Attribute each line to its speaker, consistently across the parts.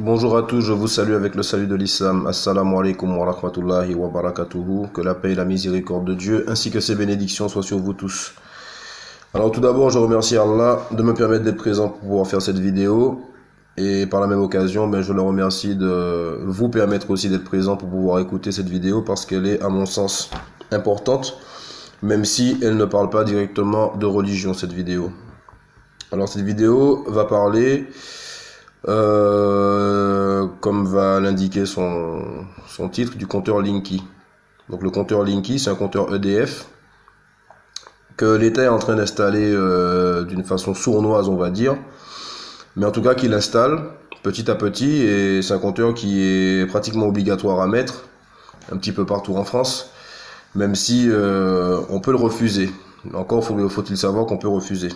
Speaker 1: Bonjour à tous, je vous salue avec le salut de l'islam. Assalamu alaikum wa rahmatullahi wa barakatuhu. Que la paix et la miséricorde de Dieu ainsi que ses bénédictions soient sur vous tous. Alors tout d'abord, je remercie Allah de me permettre d'être présent pour pouvoir faire cette vidéo. Et par la même occasion, je le remercie de vous permettre aussi d'être présent pour pouvoir écouter cette vidéo parce qu'elle est à mon sens importante, même si elle ne parle pas directement de religion, cette vidéo. Alors cette vidéo va parler... comme va l'indiquer son titre, du compteur Linky. Donc le compteur Linky, c'est un compteur EDF que l'État est en train d'installer d'une façon sournoise, on va dire, mais en tout cas qu'il installe petit à petit, et c'est un compteur qui est pratiquement obligatoire à mettre un petit peu partout en France, même si on peut le refuser. Encore faut-il savoir qu'on peut refuser.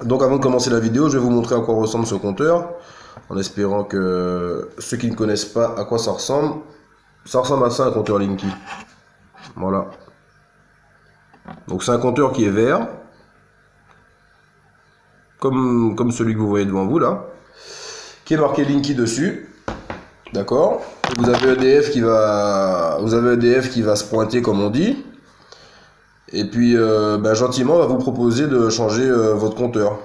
Speaker 1: Donc avant de commencer la vidéo, je vais vous montrer à quoi ressemble ce compteur, en espérant que ceux qui ne connaissent pas à quoi ça ressemble à ça, un compteur Linky. Voilà. Donc c'est un compteur qui est vert, comme celui que vous voyez devant vous là, qui est marqué Linky dessus. D'accord. Vous avez EDF qui va se pointer comme on dit. Et puis, gentiment, on va vous proposer de changer votre compteur.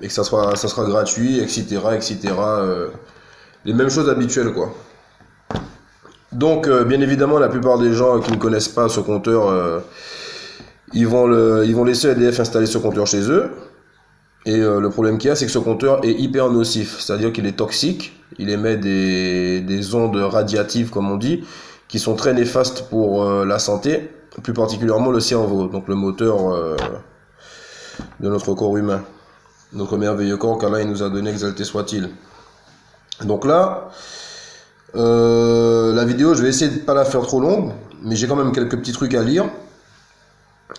Speaker 1: Et que ça sera gratuit, etc., etc. Les mêmes choses habituelles, quoi. Donc, bien évidemment, la plupart des gens qui ne connaissent pas ce compteur, ils vont laisser EDF installer ce compteur chez eux. Et le problème qu'il y a, c'est que ce compteur est hyper nocif. C'est-à-dire qu'il est toxique. Il émet des ondes radiatives, comme on dit, qui sont très néfastes pour la santé. Plus particulièrement le cerveau, donc le moteur de notre corps humain, notre merveilleux corps qu'Allah nous a donné, exalté soit-il. Donc là, la vidéo, je vais essayer de ne pas la faire trop longue, mais j'ai quand même quelques petits trucs à lire.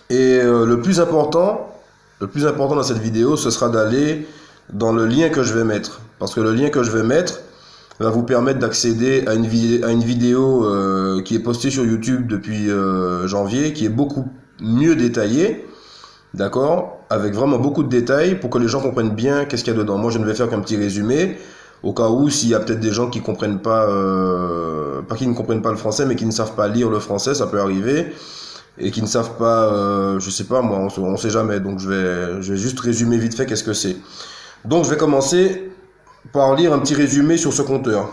Speaker 1: Et le plus important dans cette vidéo, ce sera d'aller dans le lien que je vais mettre, parce que le lien que je vais mettre va vous permettre d'accéder à une vidéo qui est postée sur YouTube depuis janvier, qui est beaucoup mieux détaillée, d'accord, avec vraiment beaucoup de détails pour que les gens comprennent bien qu'est-ce qu'il y a dedans. Moi, je ne vais faire qu'un petit résumé, au cas où s'il y a peut-être des gens qui comprennent pas, qui ne comprennent pas le français, mais qui ne savent pas lire le français, ça peut arriver, et qui ne savent pas, je sais pas, moi, on sait jamais, donc je vais juste résumer vite fait qu'est-ce que c'est. Donc, je vais commencer par lire un petit résumé sur ce compteur.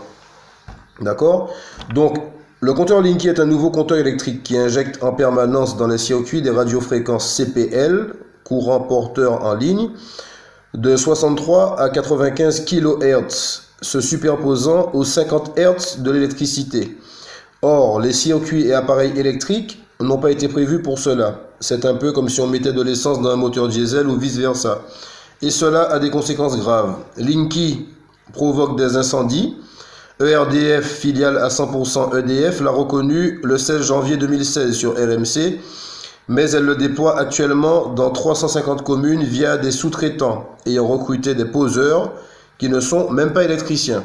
Speaker 1: D'accord? Donc, le compteur Linky est un nouveau compteur électrique qui injecte en permanence dans les circuits des radiofréquences CPL, courant porteur en ligne, de 63 à 95 kHz, se superposant aux 50 Hz de l'électricité. Or, les circuits et appareils électriques n'ont pas été prévus pour cela. C'est un peu comme si on mettait de l'essence dans un moteur diesel ou vice-versa. Et cela a des conséquences graves. Linky provoque des incendies. ERDF, filiale à 100% EDF, l'a reconnu le 16 janvier 2016 sur RMC, mais elle le déploie actuellement dans 350 communes via des sous-traitants ayant recruté des poseurs qui ne sont même pas électriciens.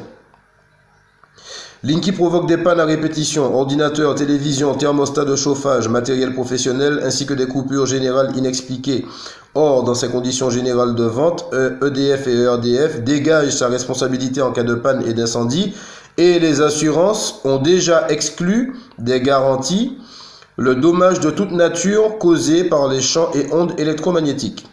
Speaker 1: Linky provoque des pannes à répétition, ordinateurs, télévision, thermostat de chauffage, matériel professionnel, ainsi que des coupures générales inexpliquées. Or, dans ces conditions générales de vente, EDF et ERDF dégagent sa responsabilité en cas de panne et d'incendie, et les assurances ont déjà exclu des garanties le dommage de toute nature causé par les champs et ondes électromagnétiques.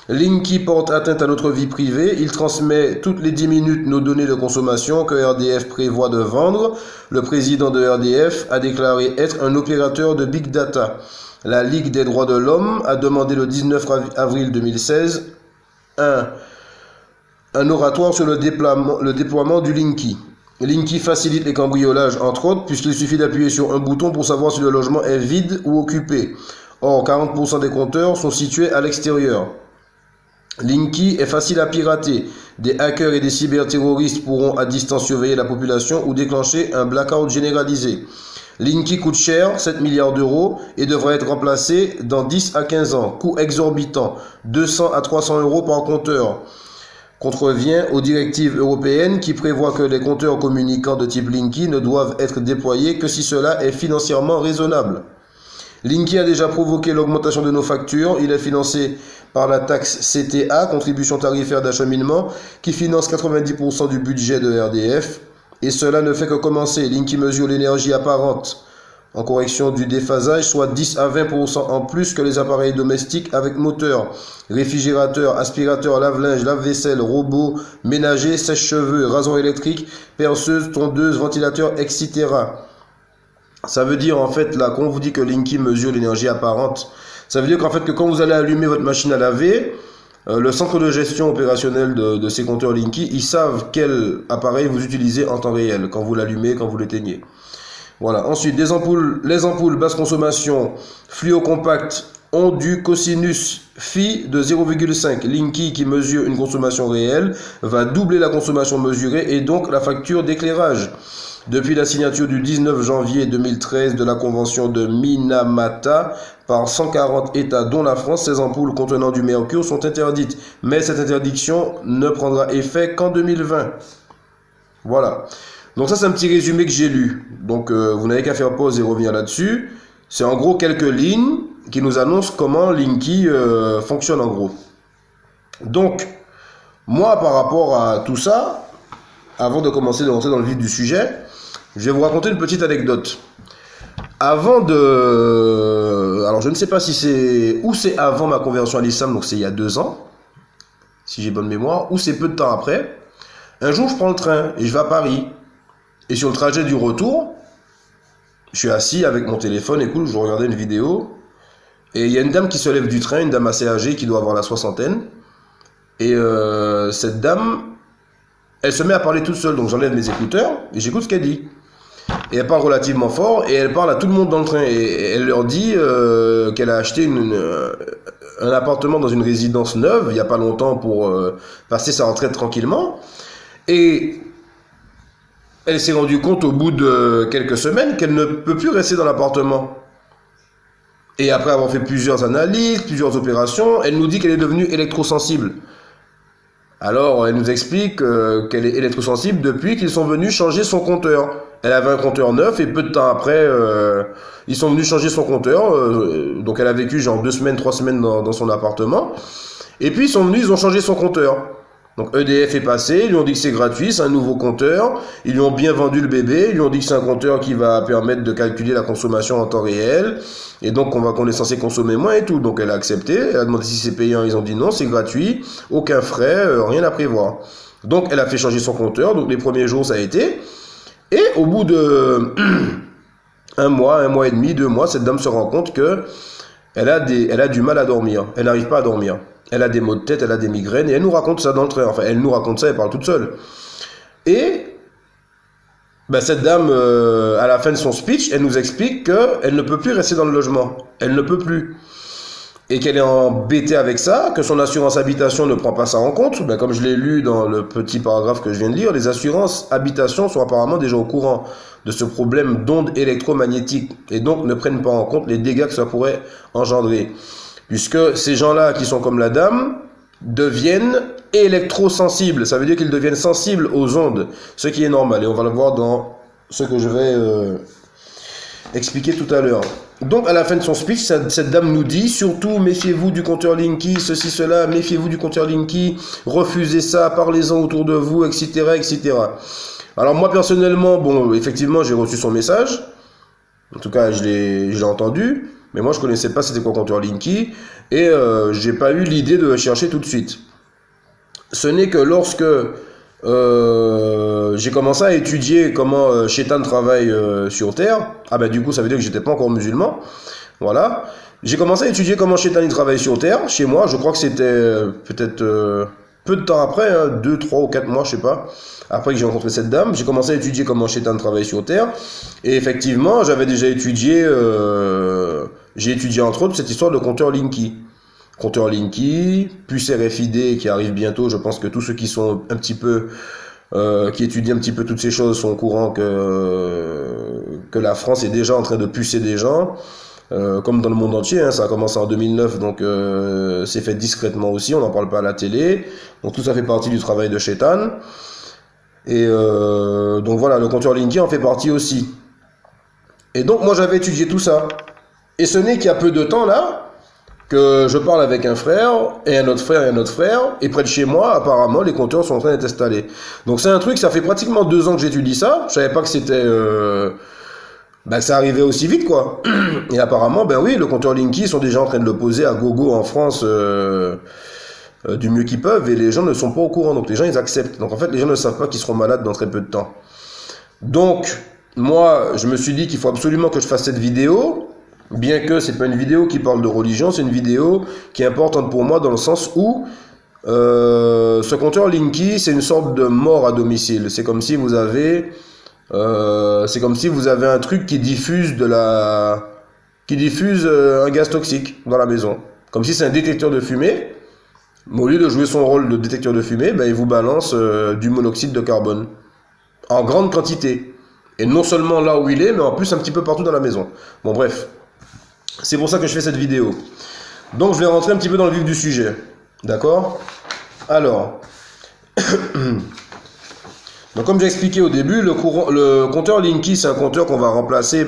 Speaker 1: Linky porte atteinte à notre vie privée, il transmet toutes les 10 minutes nos données de consommation que RDF prévoit de vendre. Le président de RDF a déclaré être un opérateur de Big Data. La Ligue des droits de l'homme a demandé le 19 avril 2016 un oratoire sur le déploiement du Linky. Linky facilite les cambriolages, entre autres, puisqu'il suffit d'appuyer sur un bouton pour savoir si le logement est vide ou occupé. Or, 40% des compteurs sont situés à l'extérieur. Linky est facile à pirater. Des hackers et des cyberterroristes pourront à distance surveiller la population ou déclencher un blackout généralisé. Linky coûte cher, 7 milliards d'euros, et devrait être remplacé dans 10 à 15 ans. Coût exorbitant, 200 à 300 euros par compteur. Contrevient aux directives européennes qui prévoient que les compteurs communicants de type Linky ne doivent être déployés que si cela est financièrement raisonnable. Linky a déjà provoqué l'augmentation de nos factures. Il est financé par la taxe CTA, contribution tarifaire d'acheminement, qui finance 90% du budget de RDF. Et cela ne fait que commencer. Linky mesure l'énergie apparente en correction du déphasage, soit 10 à 20% en plus que les appareils domestiques avec moteur, réfrigérateur, aspirateur, lave-linge, lave-vaisselle, robot, ménager, sèche-cheveux, rasoir électrique, perceuse, tondeuse, ventilateur, etc. Ça veut dire en fait, là, quand on vous dit que Linky mesure l'énergie apparente, ça veut dire qu'en fait, que quand vous allez allumer votre machine à laver, le centre de gestion opérationnelle de ces compteurs Linky, ils savent quel appareil vous utilisez en temps réel, quand vous l'allumez, quand vous l'éteignez. Voilà. Ensuite, les ampoules basse consommation fluocompactes ont du cosinus phi de 0,5. Linky, qui mesure une consommation réelle, va doubler la consommation mesurée et donc la facture d'éclairage. Depuis la signature du 19 janvier 2013 de la convention de Minamata par 140 États dont la France, ces ampoules contenant du mercure sont interdites. Mais cette interdiction ne prendra effet qu'en 2020. Voilà. Donc ça, c'est un petit résumé que j'ai lu. Donc vous n'avez qu'à faire pause et revenir là-dessus. C'est en gros quelques lignes qui nous annoncent comment Linky fonctionne en gros. Donc, moi, par rapport à tout ça, avant de commencer de rentrer dans le vif du sujet, je vais vous raconter une petite anecdote. Avant de... Alors, je ne sais pas si c'est... Ou c'est avant ma conversion à l'islam, donc c'est il y a 2 ans, si j'ai bonne mémoire, ou c'est peu de temps après. Un jour, je prends le train et je vais à Paris. Et sur le trajet du retour, je suis assis avec mon téléphone, écoute, je regardais une vidéo. Et il y a une dame qui se lève du train, une dame assez âgée qui doit avoir la soixantaine. Et cette dame, elle se met à parler toute seule. Donc j'enlève mes écouteurs et j'écoute ce qu'elle dit. Et elle parle relativement fort et elle parle à tout le monde dans le train. Et elle leur dit qu'elle a acheté un appartement dans une résidence neuve il n'y a pas longtemps pour passer sa retraite tranquillement. Et elle s'est rendue compte au bout de quelques semaines qu'elle ne peut plus rester dans l'appartement. Et après avoir fait plusieurs analyses, plusieurs opérations, elle nous dit qu'elle est devenue électrosensible. Alors, elle nous explique qu'elle est électrosensible depuis qu'ils sont venus changer son compteur. Elle avait un compteur neuf et peu de temps après, ils sont venus changer son compteur. Donc, elle a vécu genre 2 semaines, 3 semaines dans son appartement. Et puis, ils sont venus, ils ont changé son compteur. Donc EDF est passé, ils lui ont dit que c'est gratuit, c'est un nouveau compteur, ils lui ont bien vendu le bébé, ils lui ont dit que c'est un compteur qui va permettre de calculer la consommation en temps réel, et donc qu'on est censé consommer moins et tout. Donc elle a accepté, elle a demandé si c'est payant, ils ont dit non, c'est gratuit, aucun frais, rien à prévoir. Donc elle a fait changer son compteur, donc les premiers jours ça a été, et au bout de 1 mois, 1 mois et demi, 2 mois, cette dame se rend compte que elle a du mal à dormir, elle n'arrive pas à dormir. Elle a des maux de tête, elle a des migraines, et elle nous raconte ça dans le train. Enfin, elle nous raconte ça, elle parle toute seule. Et ben, cette dame, à la fin de son speech, elle nous explique qu'elle ne peut plus rester dans le logement. Elle ne peut plus. Et qu'elle est embêtée avec ça, que son assurance habitation ne prend pas ça en compte. Ben, comme je l'ai lu dans le petit paragraphe que je viens de lire, les assurances habitation sont apparemment déjà au courant de ce problème d'ondes électromagnétiques, et donc ne prennent pas en compte les dégâts que ça pourrait engendrer. Puisque ces gens-là qui sont comme la dame deviennent électrosensibles. Ça veut dire qu'ils deviennent sensibles aux ondes, ce qui est normal. Et on va le voir dans ce que je vais expliquer tout à l'heure. Donc à la fin de son speech, cette dame nous dit, surtout méfiez-vous du compteur Linky, ceci, cela, méfiez-vous du compteur Linky, refusez ça, parlez-en autour de vous, etc., etc. Alors moi personnellement, bon, effectivement, j'ai reçu son message. En tout cas, je l'ai entendu. Mais moi, je connaissais pas c'était quoi compteur Linky et j'ai pas eu l'idée de chercher tout de suite. Ce n'est que lorsque j'ai commencé à étudier comment Shaitan travaille sur Terre. Ah ben du coup, ça veut dire que j'étais pas encore musulman. Voilà. J'ai commencé à étudier comment Shaitan travaille sur Terre. Chez moi, je crois que c'était peut-être peu de temps après, 2, 3 ou 4 mois, je sais pas. Après que j'ai rencontré cette dame, j'ai commencé à étudier comment Shaitan travaille sur Terre. Et effectivement, j'avais déjà étudié, j'ai étudié entre autres cette histoire de compteur Linky. Compteur Linky, puce RFID qui arrive bientôt. Je pense que tous ceux qui sont un petit peu, qui étudient un petit peu toutes ces choses sont au courant que la France est déjà en train de pucer des gens. Comme dans le monde entier, hein, ça a commencé en 2009, donc c'est fait discrètement aussi, on n'en parle pas à la télé, donc tout ça fait partie du travail de Shaitan, et donc voilà, le compteur Linky en fait partie aussi. Et donc moi j'avais étudié tout ça, et ce n'est qu'il y a peu de temps là, que je parle avec un frère, et un autre frère, et un autre frère, et près de chez moi, apparemment, les compteurs sont en train d'être installés. Donc c'est un truc, ça fait pratiquement 2 ans que j'étudie ça, je savais pas que c'était... que ça arrivait aussi vite, quoi. Et apparemment, ben oui, le compteur Linky sont déjà en train de le poser à gogo en France du mieux qu'ils peuvent, et les gens ne sont pas au courant, donc les gens, ils acceptent. Donc en fait, les gens ne savent pas qu'ils seront malades dans très peu de temps. Donc, moi, je me suis dit qu'il faut absolument que je fasse cette vidéo, bien que c'est pas une vidéo qui parle de religion, c'est une vidéo qui est importante pour moi dans le sens où ce compteur Linky, c'est une sorte de mort à domicile. C'est comme si vous avez un truc qui diffuse un gaz toxique dans la maison. Comme si c'est un détecteur de fumée. Mais au lieu de jouer son rôle de détecteur de fumée, ben, il vous balance du monoxyde de carbone. En grande quantité. Et non seulement là où il est, mais en plus un petit peu partout dans la maison. Bon bref. C'est pour ça que je fais cette vidéo. Donc je vais rentrer un petit peu dans le vif du sujet. D'accord? Alors. Donc comme j'ai expliqué au début, le compteur Linky, c'est un compteur qu'on va remplacer.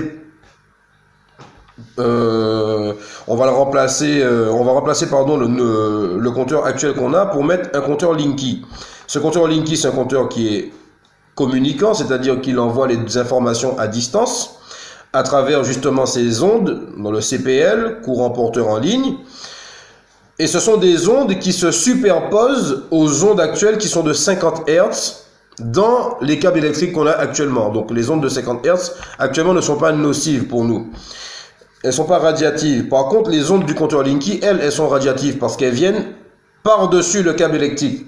Speaker 1: On va remplacer le compteur actuel qu'on a pour mettre un compteur Linky. Ce compteur Linky, c'est un compteur qui est communicant, c'est-à-dire qu'il envoie les informations à distance à travers justement ces ondes dans le CPL, courant porteur en ligne. Et ce sont des ondes qui se superposent aux ondes actuelles qui sont de 50 Hz dans les câbles électriques qu'on a actuellement. Donc les ondes de 50 Hz actuellement ne sont pas nocives pour nous. Elles ne sont pas radiatives. Par contre, les ondes du compteur Linky, elles sont radiatives parce qu'elles viennent par-dessus le câble électrique.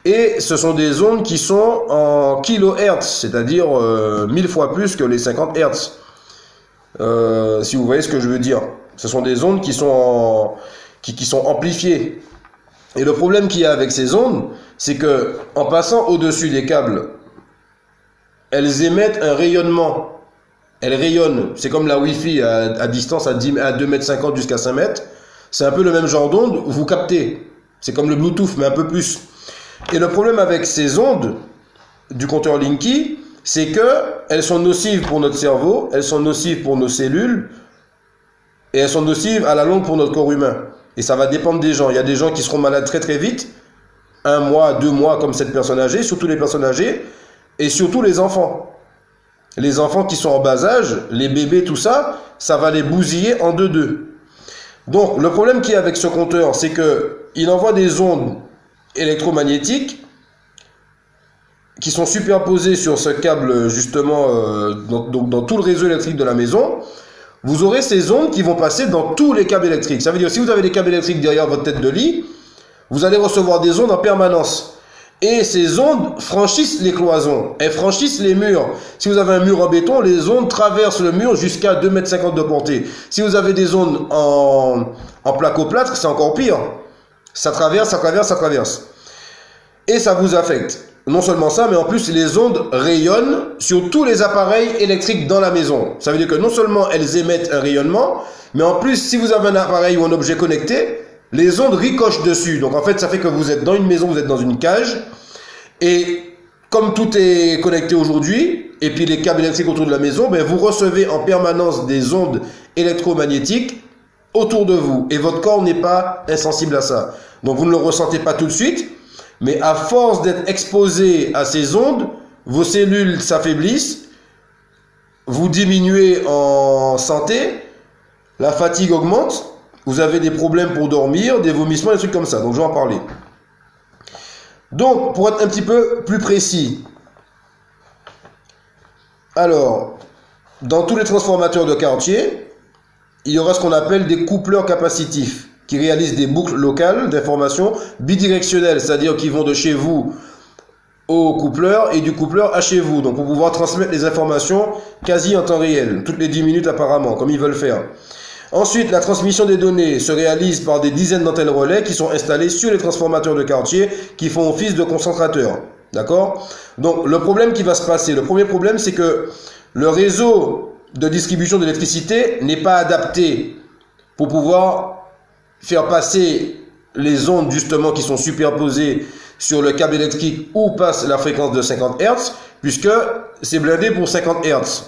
Speaker 1: Et ce sont des ondes qui sont en kHz, c'est-à-dire 1000 fois plus que les 50 Hz. Si vous voyez ce que je veux dire. Ce sont des ondes qui sont amplifiées. Et le problème qu'il y a avec ces ondes, c'est que en passant au-dessus des câbles, elles émettent un rayonnement. Elles rayonnent. C'est comme la Wi-Fi à distance à 2,50 m jusqu'à 5 mètres. C'est un peu le même genre d'onde, vous captez. C'est comme le Bluetooth, mais un peu plus. Et le problème avec ces ondes du compteur Linky, c'est qu'elles sont nocives pour notre cerveau, elles sont nocives pour nos cellules, et elles sont nocives à la longue pour notre corps humain. Et ça va dépendre des gens. Il y a des gens qui seront malades très très vite, 1 mois, 2 mois, comme cette personne âgée, surtout les personnes âgées, et surtout les enfants. Les enfants qui sont en bas âge, les bébés, tout ça, ça va les bousiller en 2-2. Donc, le problème qu'il y a avec ce compteur, c'est qu'il envoie des ondes électromagnétiques qui sont superposées sur ce câble, justement, dans tout le réseau électrique de la maison. Vous aurez ces ondes qui vont passer dans tous les câbles électriques. Ça veut dire, si vous avez des câbles électriques derrière votre tête de lit, vous allez recevoir des ondes en permanence. Et ces ondes franchissent les cloisons, elles franchissent les murs. Si vous avez un mur en béton, les ondes traversent le mur jusqu'à 2,50 m de portée. Si vous avez des ondes en placo-plâtre, c'est encore pire. Ça traverse, ça traverse, ça traverse. Et ça vous affecte. Non seulement ça, mais en plus les ondes rayonnent sur tous les appareils électriques dans la maison. Ça veut dire que non seulement elles émettent un rayonnement, mais en plus si vous avez un appareil ou un objet connecté, les ondes ricochent dessus. Donc en fait, ça fait que vous êtes dans une maison, vous êtes dans une cage. Et comme tout est connecté aujourd'hui, et puis les câbles électriques autour de la maison, ben vous recevez en permanence des ondes électromagnétiques autour de vous. Et votre corps n'est pas insensible à ça. Donc vous ne le ressentez pas tout de suite. Mais à force d'être exposé à ces ondes, vos cellules s'affaiblissent, vous diminuez en santé, la fatigue augmente, vous avez des problèmes pour dormir, des vomissements, des trucs comme ça. Donc je vais en parler. Donc, pour être un petit peu plus précis, alors, dans tous les transformateurs de quartier, il y aura ce qu'on appelle des coupleurs capacitifs qui réalisent des boucles locales d'information bidirectionnelles, c'est-à-dire qui vont de chez vous au coupleur et du coupleur à chez vous. Donc, pour pouvoir transmettre les informations quasi en temps réel, toutes les 10 minutes apparemment, comme ils veulent faire. Ensuite, la transmission des données se réalise par des dizaines d'antennes relais qui sont installées sur les transformateurs de quartier qui font office de concentrateurs. D'accord? Donc, le problème qui va se passer, le premier problème, c'est que le réseau de distribution d'électricité n'est pas adapté pour pouvoir faire passer les ondes justement qui sont superposées sur le câble électrique où passe la fréquence de 50 Hz, puisque c'est blindé pour 50 Hz.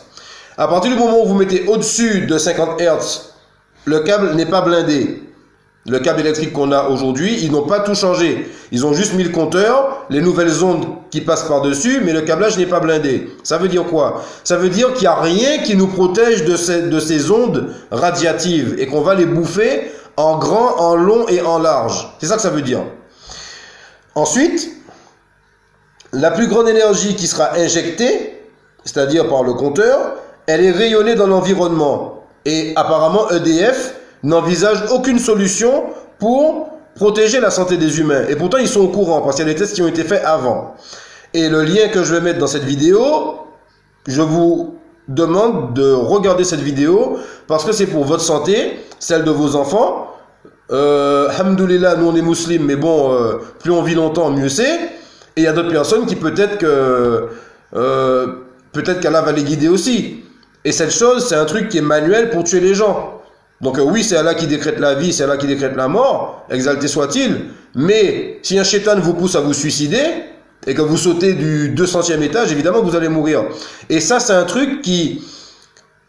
Speaker 1: À partir du moment où vous mettez au-dessus de 50 Hz le câble n'est pas blindé. Le câble électrique qu'on a aujourd'hui, ils n'ont pas tout changé. Ils ont juste mis le compteur, les nouvelles ondes qui passent par-dessus, mais le câblage n'est pas blindé. Ça veut dire quoi? Ça veut dire qu'il n'y a rien qui nous protège de ces ondes radiatives et qu'on va les bouffer en grand, en long et en large. C'est ça que ça veut dire. Ensuite, la plus grande énergie qui sera injectée, c'est-à-dire par le compteur, elle est rayonnée dans l'environnement. Et apparemment, EDF n'envisage aucune solution pour protéger la santé des humains. Et pourtant, ils sont au courant, parce qu'il y a des tests qui ont été faits avant. Et le lien que je vais mettre dans cette vidéo, je vous demande de regarder cette vidéo, parce que c'est pour votre santé, celle de vos enfants. Alhamdoulilah, nous on est musulmans, mais bon, plus on vit longtemps, mieux c'est. Et il y a d'autres personnes qui peut-être qu'Allah va les guider aussi. Et cette chose, c'est un truc qui est manuel pour tuer les gens. Donc oui, c'est Allah qui décrète la vie, c'est Allah qui décrète la mort, exalté soit-il. Mais si un shaitan vous pousse à vous suicider, et que vous sautez du 200e étage, évidemment vous allez mourir. Et ça, c'est un truc qui...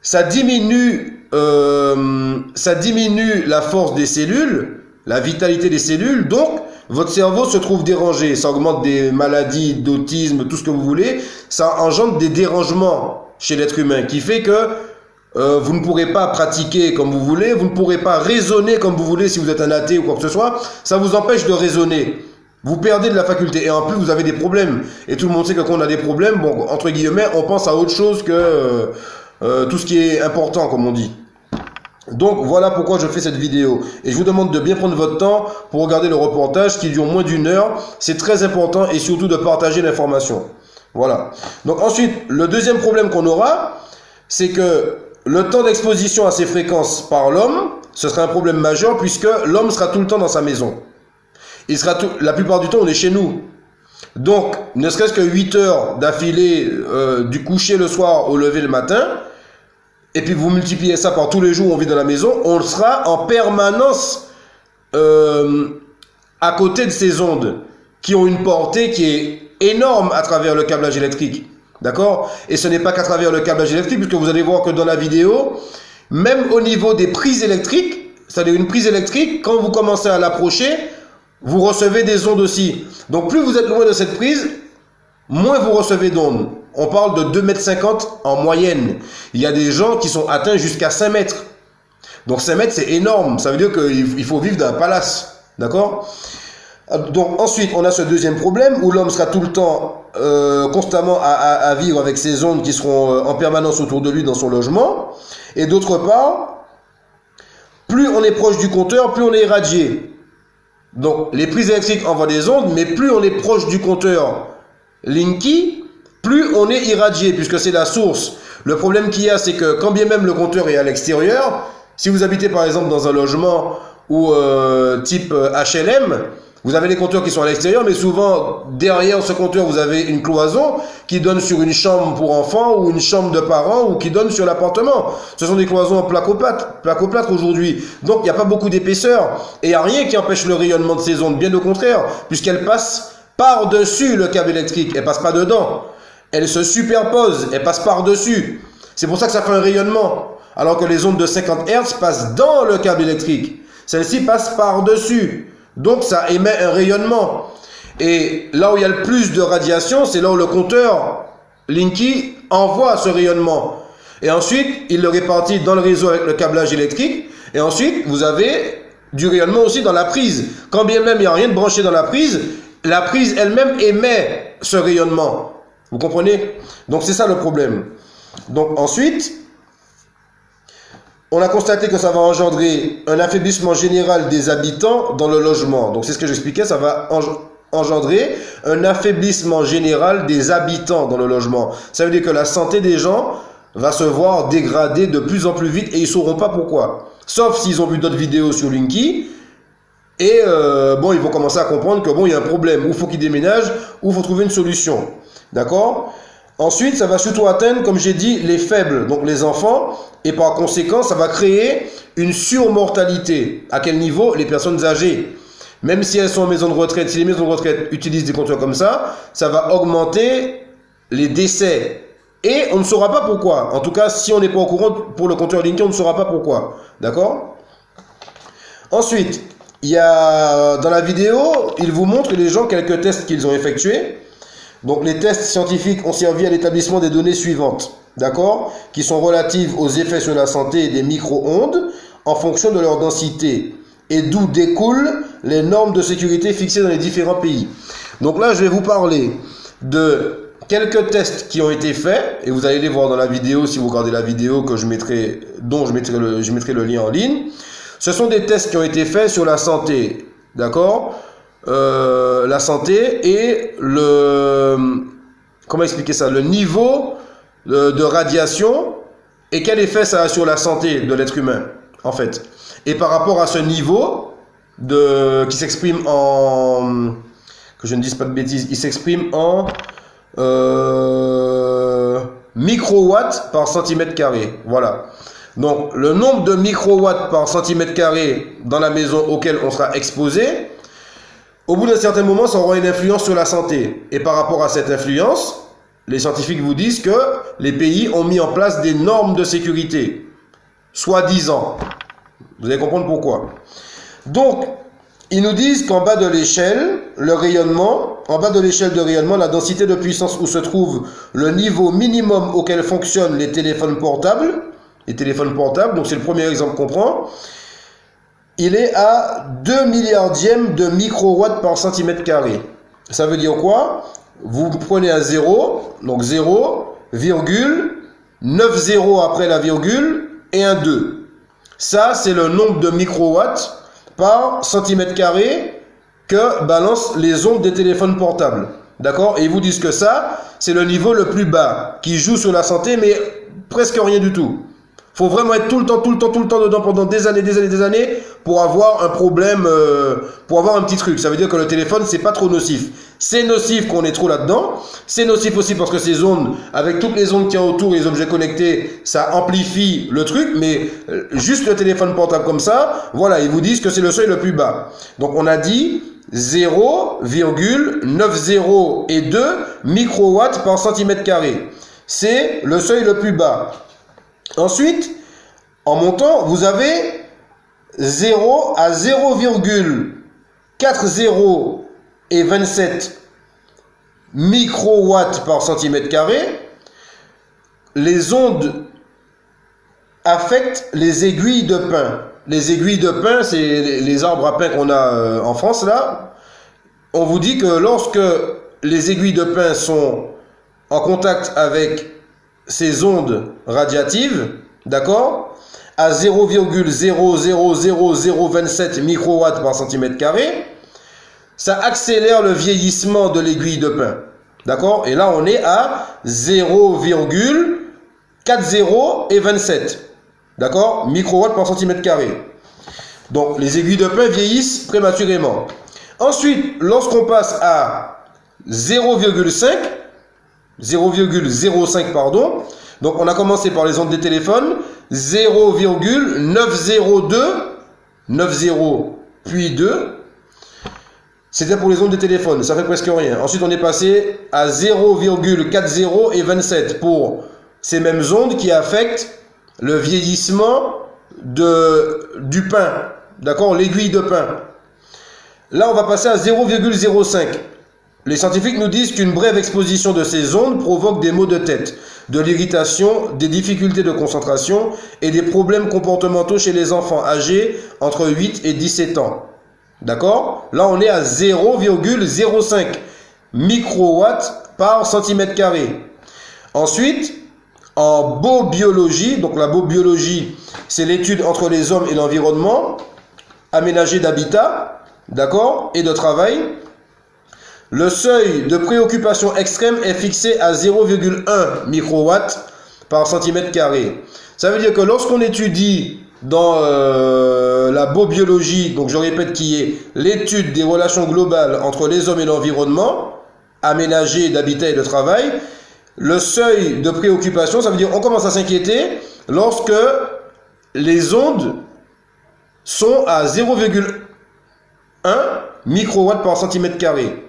Speaker 1: Ça diminue la force des cellules, la vitalité des cellules, donc votre cerveau se trouve dérangé. Ça augmente des maladies, d'autisme, tout ce que vous voulez. Ça engendre des dérangements chez l'être humain, qui fait que vous ne pourrez pas pratiquer comme vous voulez, vous ne pourrez pas raisonner comme vous voulez si vous êtes un athée ou quoi que ce soit. Ça vous empêche de raisonner. Vous perdez de la faculté et en plus vous avez des problèmes. Et tout le monde sait que quand on a des problèmes, bon, entre guillemets, on pense à autre chose que tout ce qui est important, comme on dit. Donc voilà pourquoi je fais cette vidéo. Et je vous demande de bien prendre votre temps pour regarder le reportage qui dure moins d'1 heure. C'est très important et surtout de partager l'information. Voilà. Donc ensuite, le deuxième problème qu'on aura, c'est que le temps d'exposition à ces fréquences par l'homme, ce sera un problème majeur puisque l'homme sera tout le temps dans sa maison. La plupart du temps, on est chez nous. Donc, ne serait-ce que 8 heures d'affilée du coucher le soir au lever le matin, et puis vous multipliez ça par tous les jours où on vit dans la maison, on sera en permanence à côté de ces ondes qui ont une portée qui est énorme à travers le câblage électrique. D'accord? Et ce n'est pas qu'à travers le câblage électrique, puisque vous allez voir que dans la vidéo, même au niveau des prises électriques, c'est-à-dire une prise électrique, quand vous commencez à l'approcher, vous recevez des ondes aussi. Donc plus vous êtes loin de cette prise, moins vous recevez d'ondes. On parle de 2,50 m en moyenne. Il y a des gens qui sont atteints jusqu'à 5 mètres. Donc 5 mètres, c'est énorme. Ça veut dire qu'il faut vivre dans un palace. D'accord? Donc ensuite, on a ce deuxième problème où l'homme sera tout le temps constamment à vivre avec ces ondes qui seront en permanence autour de lui dans son logement. Et d'autre part, plus on est proche du compteur, plus on est irradié. Donc les prises électriques envoient des ondes, mais plus on est proche du compteur Linky, plus on est irradié, puisque c'est la source. Le problème qu'il y a, c'est que quand bien même le compteur est à l'extérieur, si vous habitez par exemple dans un logement ou type HLM, vous avez les compteurs qui sont à l'extérieur, mais souvent, derrière ce compteur, vous avez une cloison qui donne sur une chambre pour enfants ou une chambre de parents ou qui donne sur l'appartement. Ce sont des cloisons en placo-plâtre aujourd'hui. Donc, il n'y a pas beaucoup d'épaisseur. Et il n'y a rien qui empêche le rayonnement de ces ondes. Bien au contraire, puisqu'elles passent par-dessus le câble électrique. Elles ne passent pas dedans. Elles se superposent. Elles passent par-dessus. C'est pour ça que ça fait un rayonnement. Alors que les ondes de 50 Hz passent dans le câble électrique. Celles-ci passent par-dessus. Donc ça émet un rayonnement. Et là où il y a le plus de radiation, c'est là où le compteur Linky envoie ce rayonnement. Et ensuite, il le répartit dans le réseau avec le câblage électrique. Et ensuite, vous avez du rayonnement aussi dans la prise. Quand bien même il n'y a rien de branché dans la prise elle-même émet ce rayonnement. Vous comprenez? Donc c'est ça le problème. Donc ensuite, on a constaté que ça va engendrer un affaiblissement général des habitants dans le logement. Donc c'est ce que j'expliquais, ça va engendrer un affaiblissement général des habitants dans le logement. Ça veut dire que la santé des gens va se voir dégradée de plus en plus vite et ils ne sauront pas pourquoi. Sauf s'ils ont vu d'autres vidéos sur Linky et bon, ils vont commencer à comprendre que bon, il y a un problème, ou il faut qu'ils déménagent, ou il faut trouver une solution. D'accord? Ensuite, ça va surtout atteindre, comme j'ai dit, les faibles, donc les enfants, et par conséquent, ça va créer une surmortalité. À quel niveau? Les personnes âgées. Même si elles sont en maison de retraite, si les maisons de retraite utilisent des compteurs comme ça va augmenter les décès. Et on ne saura pas pourquoi. En tout cas, si on n'est pas au courant pour le compteur Linky, on ne saura pas pourquoi. D'accord? Ensuite, il y a dans la vidéo, il vous montre les gens quelques tests qu'ils ont effectués. Donc les tests scientifiques ont servi à l'établissement des données suivantes, d'accord, qui sont relatives aux effets sur la santé des micro-ondes en fonction de leur densité et d'où découlent les normes de sécurité fixées dans les différents pays. Donc là, je vais vous parler de quelques tests qui ont été faits et vous allez les voir dans la vidéo si vous regardez la vidéo que je mettrai, dont je mettrai le lien en ligne. Ce sont des tests qui ont été faits sur la santé, d'accord, la santé et comment expliquer ça, le niveau de radiation et quel effet ça a sur la santé de l'être humain, en fait. Et par rapport à ce niveau qui s'exprime en, que je ne dise pas de bêtises, il s'exprime en microwatts par centimètre carré. Voilà. Donc, le nombre de microwatts par centimètre carré dans la maison auquel on sera exposé, au bout d'un certain moment, ça aura une influence sur la santé. Et par rapport à cette influence, les scientifiques vous disent que les pays ont mis en place des normes de sécurité, soi-disant. Vous allez comprendre pourquoi. Donc, ils nous disent qu'en bas de l'échelle, le rayonnement, en bas de l'échelle de rayonnement, la densité de puissance où se trouve le niveau minimum auquel fonctionnent les téléphones portables, donc c'est le premier exemple qu'on prend, il est à 2 milliardièmes de microwatts par centimètre carré. Ça veut dire quoi? Vous prenez un 0, donc 0, virgule, 9 zéros après la virgule et un 2. Ça, c'est le nombre de microwatts par centimètre carré que balancent les ondes des téléphones portables. D'accord? Et ils vous disent que ça, c'est le niveau le plus bas, qui joue sur la santé, mais presque rien du tout. Il faut vraiment être tout le temps dedans pendant des années pour avoir un problème, pour avoir un petit truc. Ça veut dire que le téléphone, c'est pas trop nocif. C'est nocif qu'on est trop là-dedans. C'est nocif aussi parce que ces ondes, avec toutes les ondes qu'il y a autour, les objets connectés, ça amplifie le truc. Mais juste le téléphone portable comme ça, voilà, ils vous disent que c'est le seuil le plus bas. Donc on a dit 0,90 microwatts par centimètre carré. C'est le seuil le plus bas. Ensuite, en montant, vous avez 0 à 0,4027 microwatts par centimètre carré. Les ondes affectent les aiguilles de pin. Les aiguilles de pin, c'est les arbres à pin qu'on a en France là. On vous dit que lorsque les aiguilles de pin sont en contact avec ces ondes radiatives, d'accord, à 0,000027 microwatts par centimètre carré, ça accélère le vieillissement de l'aiguille de pin. D'accord? Et là, on est à 0,4027. D'accord? Microwatts par centimètre carré. Donc, les aiguilles de pin vieillissent prématurément. Ensuite, lorsqu'on passe à 0,05, pardon. Donc, on a commencé par les ondes des téléphones. 0,902, 90 puis 2. C'était pour les ondes des téléphones, ça fait presque rien. Ensuite, on est passé à 0,4027 pour ces mêmes ondes qui affectent le vieillissement du pain. D'accord? L'aiguille de pain. Là, on va passer à 0,05. Les scientifiques nous disent qu'une brève exposition de ces ondes provoque des maux de tête, de l'irritation, des difficultés de concentration et des problèmes comportementaux chez les enfants âgés entre 8 et 17 ans. D'accord? Là, on est à 0,05 microwatts par centimètre carré. Ensuite, en biobiologie, donc la biobiologie, c'est l'étude entre les hommes et l'environnement, aménagé d'habitat, d'accord, et de travail. Le seuil de préoccupation extrême est fixé à 0,1 microwatts par centimètre carré. Ça veut dire que lorsqu'on étudie dans la biobiologie, donc je répète qui est l'étude des relations globales entre les hommes et l'environnement, aménagé d'habitat et de travail, le seuil de préoccupation, ça veut dire on commence à s'inquiéter lorsque les ondes sont à 0,1 microwatts par centimètre carré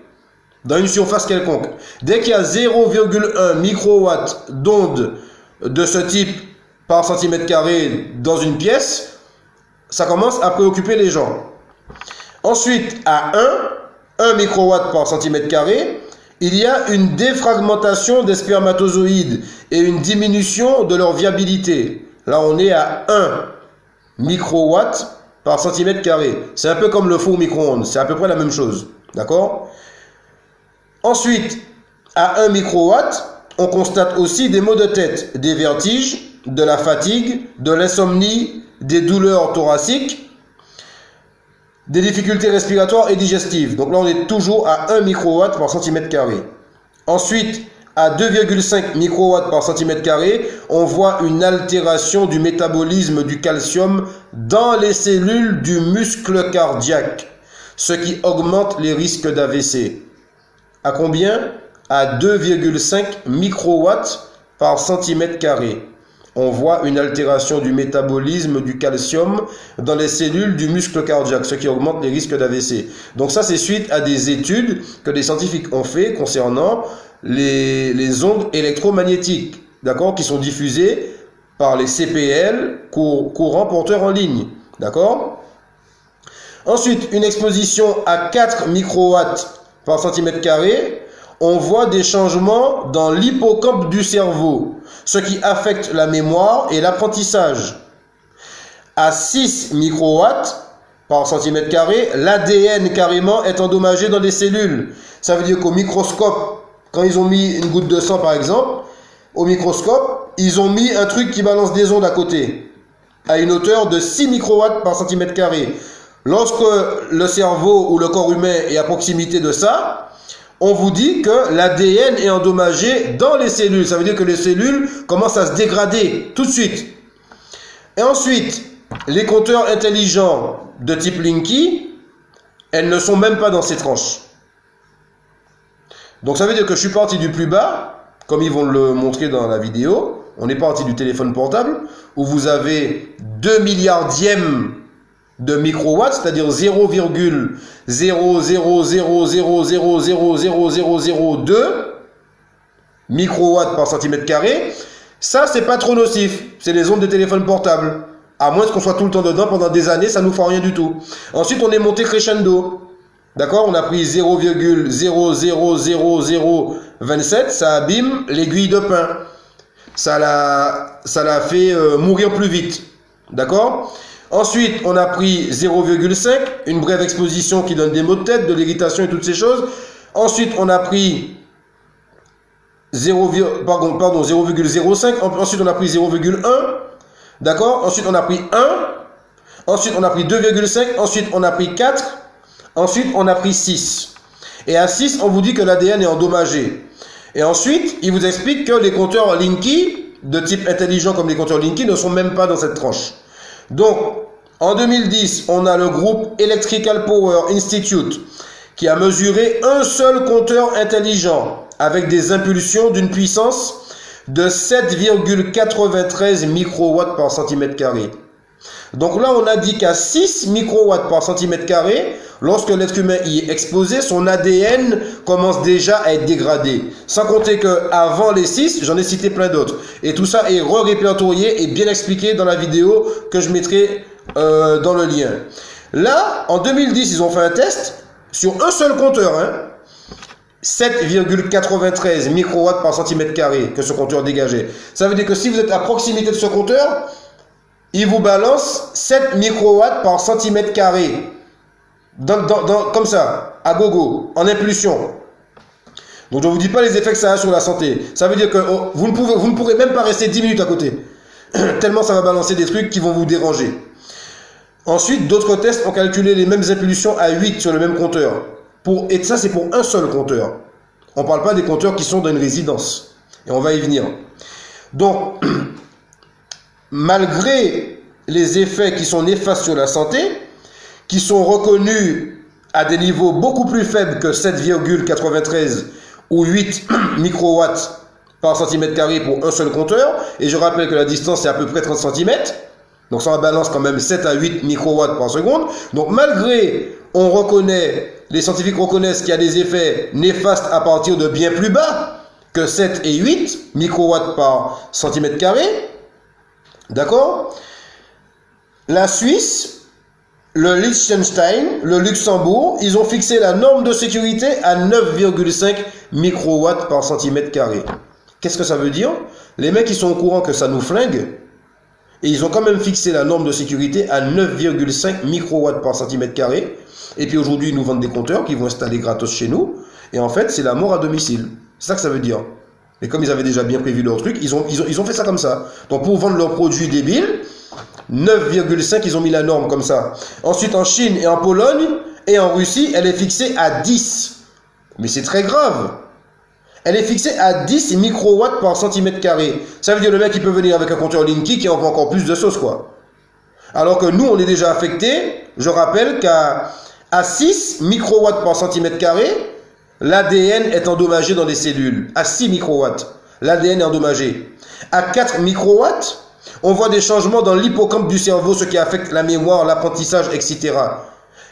Speaker 1: dans une surface quelconque. Dès qu'il y a 0,1 microwatts d'ondes de ce type par centimètre carré dans une pièce, ça commence à préoccuper les gens. Ensuite, à 1 microwatt par centimètre carré, il y a une défragmentation des spermatozoïdes et une diminution de leur viabilité. Là, on est à 1 microwatt par centimètre carré. C'est un peu comme le four micro-ondes. C'est à peu près la même chose. D'accord? Ensuite, à 1 microwatt, on constate aussi des maux de tête, des vertiges, de la fatigue, de l'insomnie, des douleurs thoraciques, des difficultés respiratoires et digestives. Donc là, on est toujours à 1 microwatt par centimètre carré. Ensuite, à 2,5 microwatts par centimètre carré, on voit une altération du métabolisme du calcium dans les cellules du muscle cardiaque, ce qui augmente les risques d'AVC. À combien? À 2,5 microwatts par centimètre carré. On voit une altération du métabolisme du calcium dans les cellules du muscle cardiaque, ce qui augmente les risques d'AVC. Donc ça, c'est suite à des études que des scientifiques ont fait concernant les ondes électromagnétiques, d'accord, qui sont diffusées par les CPL, courants porteurs en ligne, d'accord. Ensuite, une exposition à 4 microwatts par centimètre carré, on voit des changements dans l'hippocampe du cerveau, ce qui affecte la mémoire et l'apprentissage. À 6 microwatts par centimètre carré, l'ADN carrément est endommagé dans les cellules. Ça veut dire qu'au microscope, quand ils ont mis une goutte de sang par exemple, au microscope, ils ont mis un truc qui balance des ondes à côté, à une hauteur de 6 microwatts par centimètre carré. Lorsque le cerveau ou le corps humain est à proximité de ça, on vous dit que l'ADN est endommagé dans les cellules. Ça veut dire que les cellules commencent à se dégrader tout de suite. Et ensuite, les compteurs intelligents de type Linky, elles ne sont même pas dans ces tranches. Donc ça veut dire que je suis parti du plus bas, comme ils vont le montrer dans la vidéo. On est parti du téléphone portable, où vous avez 2 milliardièmes de microwatts, c'est-à-dire 0,00000000002 microwatts par centimètre carré. Ça, c'est pas trop nocif. C'est les ondes de téléphone portable. À moins qu'on soit tout le temps dedans pendant des années, ça nous fera rien du tout. Ensuite, on est monté crescendo. D'accord? On a pris 0,00027. Ça abîme l'aiguille de pain. Ça la fait mourir plus vite. D'accord? Ensuite, on a pris 0,5, une brève exposition qui donne des maux de tête, de l'irritation et toutes ces choses. Ensuite, on a pris 0,05. Ensuite, on a pris 0,1. D'accord? Ensuite, on a pris 1. Ensuite, on a pris 2,5. Ensuite, on a pris 4. Ensuite, on a pris 6. Et à 6, on vous dit que l'ADN est endommagé. Et ensuite, il vous explique que les compteurs Linky, de type intelligent comme les compteurs Linky, ne sont même pas dans cette tranche. Donc, en 2010, on a le groupe Electrical Power Institute qui a mesuré un seul compteur intelligent avec des impulsions d'une puissance de 7,93 microwatts par centimètre carré. Donc là, on a dit qu'à 6 microwatts par centimètre carré, lorsque l'être humain y est exposé, son ADN commence déjà à être dégradé. Sans compter qu'avant les 6, j'en ai cité plein d'autres. Et tout ça est répertorié et bien expliqué dans la vidéo que je mettrai dans le lien. Là, en 2010, ils ont fait un test sur un seul compteur. 7,93 microwatts par centimètre carré que ce compteur dégageait. Ça veut dire que si vous êtes à proximité de ce compteur, il vous balance 7 microwatts par centimètre carré. Comme ça, à gogo, en impulsion. Donc je ne vous dis pas les effets que ça a sur la santé. Ça veut dire que vous ne pourrez même pas rester 10 minutes à côté. Tellement ça va balancer des trucs qui vont vous déranger. Ensuite, d'autres tests ont calculé les mêmes impulsions à 8 sur le même compteur. Et ça, c'est pour un seul compteur. On ne parle pas des compteurs qui sont dans une résidence. Et on va y venir. Donc, malgré les effets qui sont néfastes sur la santé, qui sont reconnus à des niveaux beaucoup plus faibles que 7,93 ou 8 microwatts par centimètre carré pour un seul compteur, et je rappelle que la distance est à peu près 30 cm, donc ça balance quand même 7 à 8 microwatts par seconde. Donc malgré, les scientifiques reconnaissent qu'il y a des effets néfastes à partir de bien plus bas que 7 et 8 microwatts par centimètre carré, d'accord? La Suisse le Liechtenstein, le Luxembourg, ils ont fixé la norme de sécurité à 9,5 microwatts par centimètre carré. Qu'est-ce que ça veut dire? Les mecs, ils sont au courant que ça nous flingue, et ils ont quand même fixé la norme de sécurité à 9,5 microwatts par centimètre carré. Et puis aujourd'hui, ils nous vendent des compteurs qui vont installer gratos chez nous. Et en fait, c'est la mort à domicile. C'est ça que ça veut dire. Et comme ils avaient déjà bien prévu leur truc, ils ont fait ça comme ça. Donc pour vendre leurs produits débiles, 9,5, ils ont mis la norme comme ça. Ensuite, en Chine et en Pologne et en Russie, elle est fixée à 10. Mais c'est très grave. Elle est fixée à 10 microwatts par centimètre carré. Ça veut dire le mec, il peut venir avec un compteur Linky qui envoie encore plus de sauce, quoi. Alors que nous, on est déjà affecté. Je rappelle qu'à 6 microwatts par centimètre carré, l'ADN est endommagé dans les cellules. À 6 microwatts, l'ADN est endommagé. À 4 microwatts, on voit des changements dans l'hippocampe du cerveau, ce qui affecte la mémoire, l'apprentissage, etc.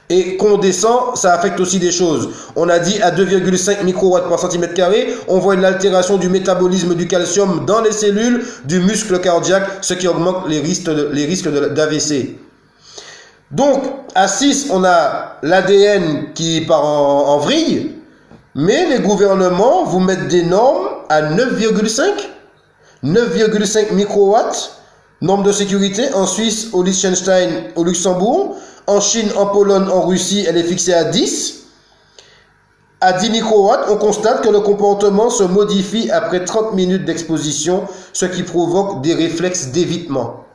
Speaker 1: Et qu'on descend, ça affecte aussi des choses. On a dit à 2,5 microwatts par centimètre carré, on voit une altération du métabolisme du calcium dans les cellules du muscle cardiaque, ce qui augmente les risques d'AVC. Donc, à 6, on a l'ADN qui part en vrille, mais les gouvernements vous mettent des normes à 9,5 microwatts, norme de sécurité, en Suisse, au Liechtenstein, au Luxembourg. En Chine, en Pologne, en Russie, elle est fixée à 10. À 10 microwatts, on constate que le comportement se modifie après 30 minutes d'exposition, ce qui provoque des réflexes d'évitement.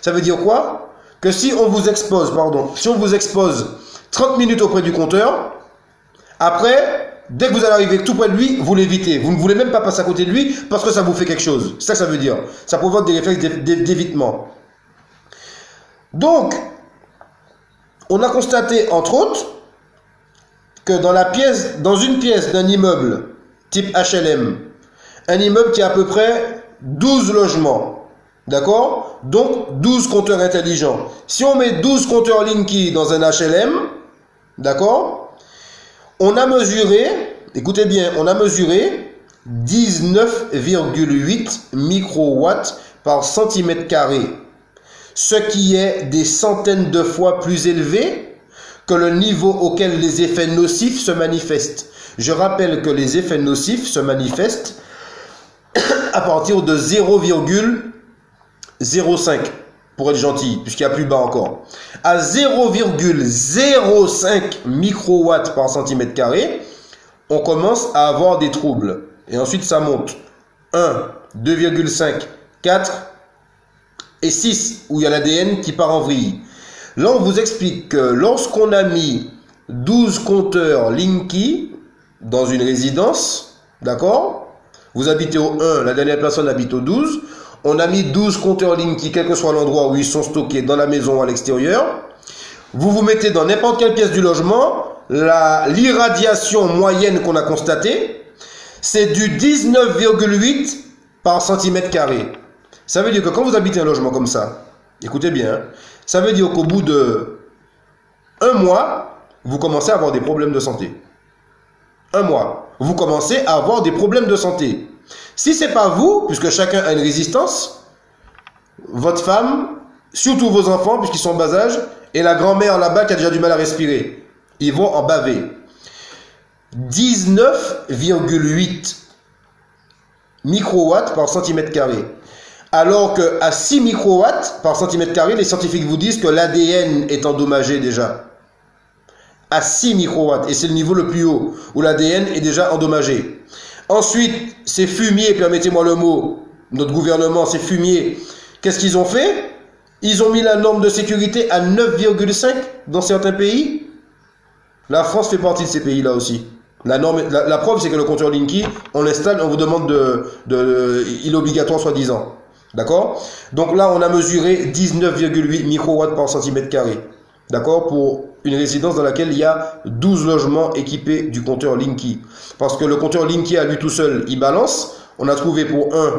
Speaker 1: Ça veut dire quoi? Que si on vous expose 30 minutes auprès du compteur, après, dès que vous allez arriver tout près de lui, vous l'évitez. Vous ne voulez même pas passer à côté de lui parce que ça vous fait quelque chose. C'est ça que ça veut dire. Ça provoque des réflexes d'évitement. Donc, on a constaté, entre autres, que dans une pièce d'un immeuble type HLM, un immeuble qui a à peu près 12 logements, d'accord? Donc 12 compteurs intelligents. Si on met 12 compteurs Linky dans un HLM, d'accord? On a mesuré, écoutez bien, on a mesuré 19,8 microwatts par centimètre carré, ce qui est des centaines de fois plus élevé que le niveau auquel les effets nocifs se manifestent. Je rappelle que les effets nocifs se manifestent à partir de 0,05, pour être gentil, puisqu'il y a plus bas encore. À 0,05 microwatts par centimètre carré, on commence à avoir des troubles. Et ensuite, ça monte. 1, 2,5, 4 et 6, où il y a l'ADN qui part en vrille. Là, on vous explique que lorsqu'on a mis 12 compteurs Linky dans une résidence, d'accord? Vous habitez au 1, la dernière personne habite au 12. On a mis 12 compteurs Linky, quel que soit l'endroit où ils sont stockés, dans la maison ou à l'extérieur. Vous vous mettez dans n'importe quelle pièce du logement. L'irradiation moyenne qu'on a constatée, c'est du 19,8 par centimètre carré. Ça veut dire que quand vous habitez un logement comme ça, écoutez bien, ça veut dire qu'au bout de 1 mois, vous commencez à avoir des problèmes de santé. 1 mois, vous commencez à avoir des problèmes de santé. Si ce n'est pas vous, puisque chacun a une résistance, votre femme, surtout vos enfants, puisqu'ils sont en bas âge, et la grand-mère là-bas qui a déjà du mal à respirer, ils vont en baver. 19,8 microwatts par centimètre carré. Alors qu'à 6 microwatts par centimètre carré, les scientifiques vous disent que l'ADN est endommagé déjà. À 6 microwatts, et c'est le niveau le plus haut, où l'ADN est déjà endommagé. Ensuite, ces fumiers, permettez-moi le mot, notre gouvernement, ces fumiers, qu'est-ce qu'ils ont fait? Ils ont mis la norme de sécurité à 9,5 dans certains pays. La France fait partie de ces pays-là aussi. La preuve, c'est que le compteur Linky, on l'installe, on vous demande il est obligatoire soi-disant. D'accord? Donc là, on a mesuré 19,8 microwatts par centimètre carré. D'accord? Pour une résidence dans laquelle il y a 12 logements équipés du compteur Linky. Parce que le compteur Linky à lui tout seul, il balance. On a trouvé pour un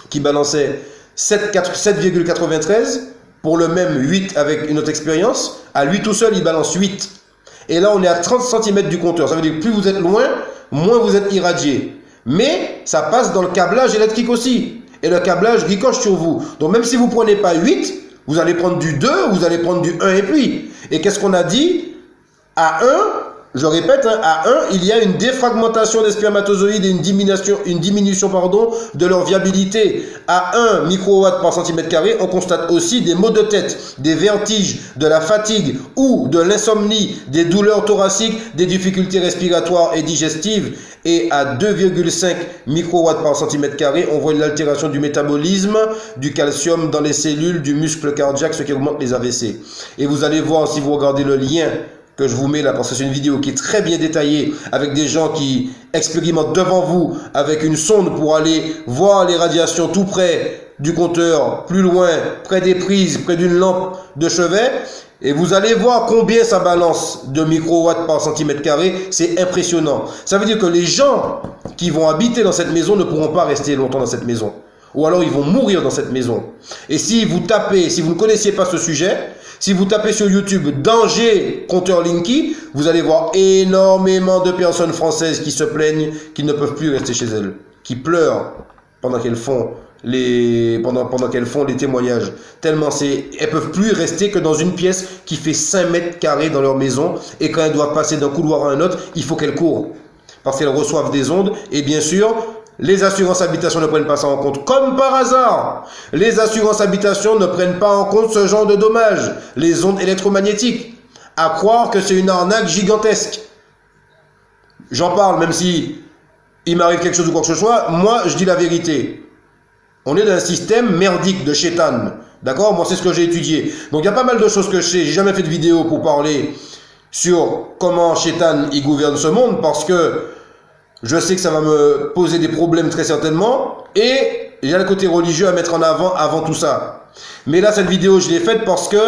Speaker 1: qui balançait 7,93. Pour le même 8 avec une autre expérience. À lui tout seul, il balance 8. Et là, on est à 30 cm du compteur. Ça veut dire que plus vous êtes loin, moins vous êtes irradié. Mais ça passe dans le câblage électrique aussi. Et le câblage ricoche sur vous. Donc même si vous ne prenez pas 8, Vous allez prendre du 2, vous allez prendre du 1 et puis. Et qu'est-ce qu'on a dit? À 1, je répète, hein, à 1, il y a une défragmentation des spermatozoïdes et une diminution de leur viabilité. À 1 microwatt par centimètre carré, on constate aussi des maux de tête, des vertiges, de la fatigue ou de l'insomnie, des douleurs thoraciques, des difficultés respiratoires et digestives. Et à 2,5 microwatts par centimètre carré, on voit une altération du métabolisme, du calcium dans les cellules, du muscle cardiaque, ce qui augmente les AVC. Et vous allez voir, si vous regardez le lien que je vous mets là, parce que c'est une vidéo qui est très bien détaillée, avec des gens qui expérimentent devant vous, avec une sonde pour aller voir les radiations tout près du compteur, plus loin, près des prises, près d'une lampe de chevet, et vous allez voir combien ça balance de microwatts par centimètre carré. C'est impressionnant. Ça veut dire que les gens qui vont habiter dans cette maison ne pourront pas rester longtemps dans cette maison. Ou alors ils vont mourir dans cette maison. Et si vous tapez, si vous ne connaissiez pas ce sujet, si vous tapez sur YouTube danger compteur Linky, vous allez voir énormément de personnes françaises qui se plaignent qu'ils ne peuvent plus rester chez elles, qui pleurent pendant qu'elles font les témoignages. Tellement elles peuvent plus rester que dans une pièce qui fait 5 mètres carrés dans leur maison, et quand elles doivent passer d'un couloir à un autre, il faut qu'elles courent parce qu'elles reçoivent des ondes. Et bien sûr, les assurances habitation ne prennent pas ça en compte. Comme par hasard, les assurances habitation ne prennent pas en compte ce genre de dommages, les ondes électromagnétiques. À croire que c'est une arnaque gigantesque. J'en parle, même si il m'arrive quelque chose ou quoi que ce soit, moi je dis la vérité. On est dans un système merdique de chétan. D'accord? Moi c'est ce que j'ai étudié. Donc il y a pas mal de choses que je sais. J'ai jamais fait de vidéo pour parler sur comment chétan il gouverne ce monde, parce que je sais que ça va me poser des problèmes très certainement, et il y a le côté religieux à mettre en avant tout ça. Mais là, cette vidéo, je l'ai faite parce que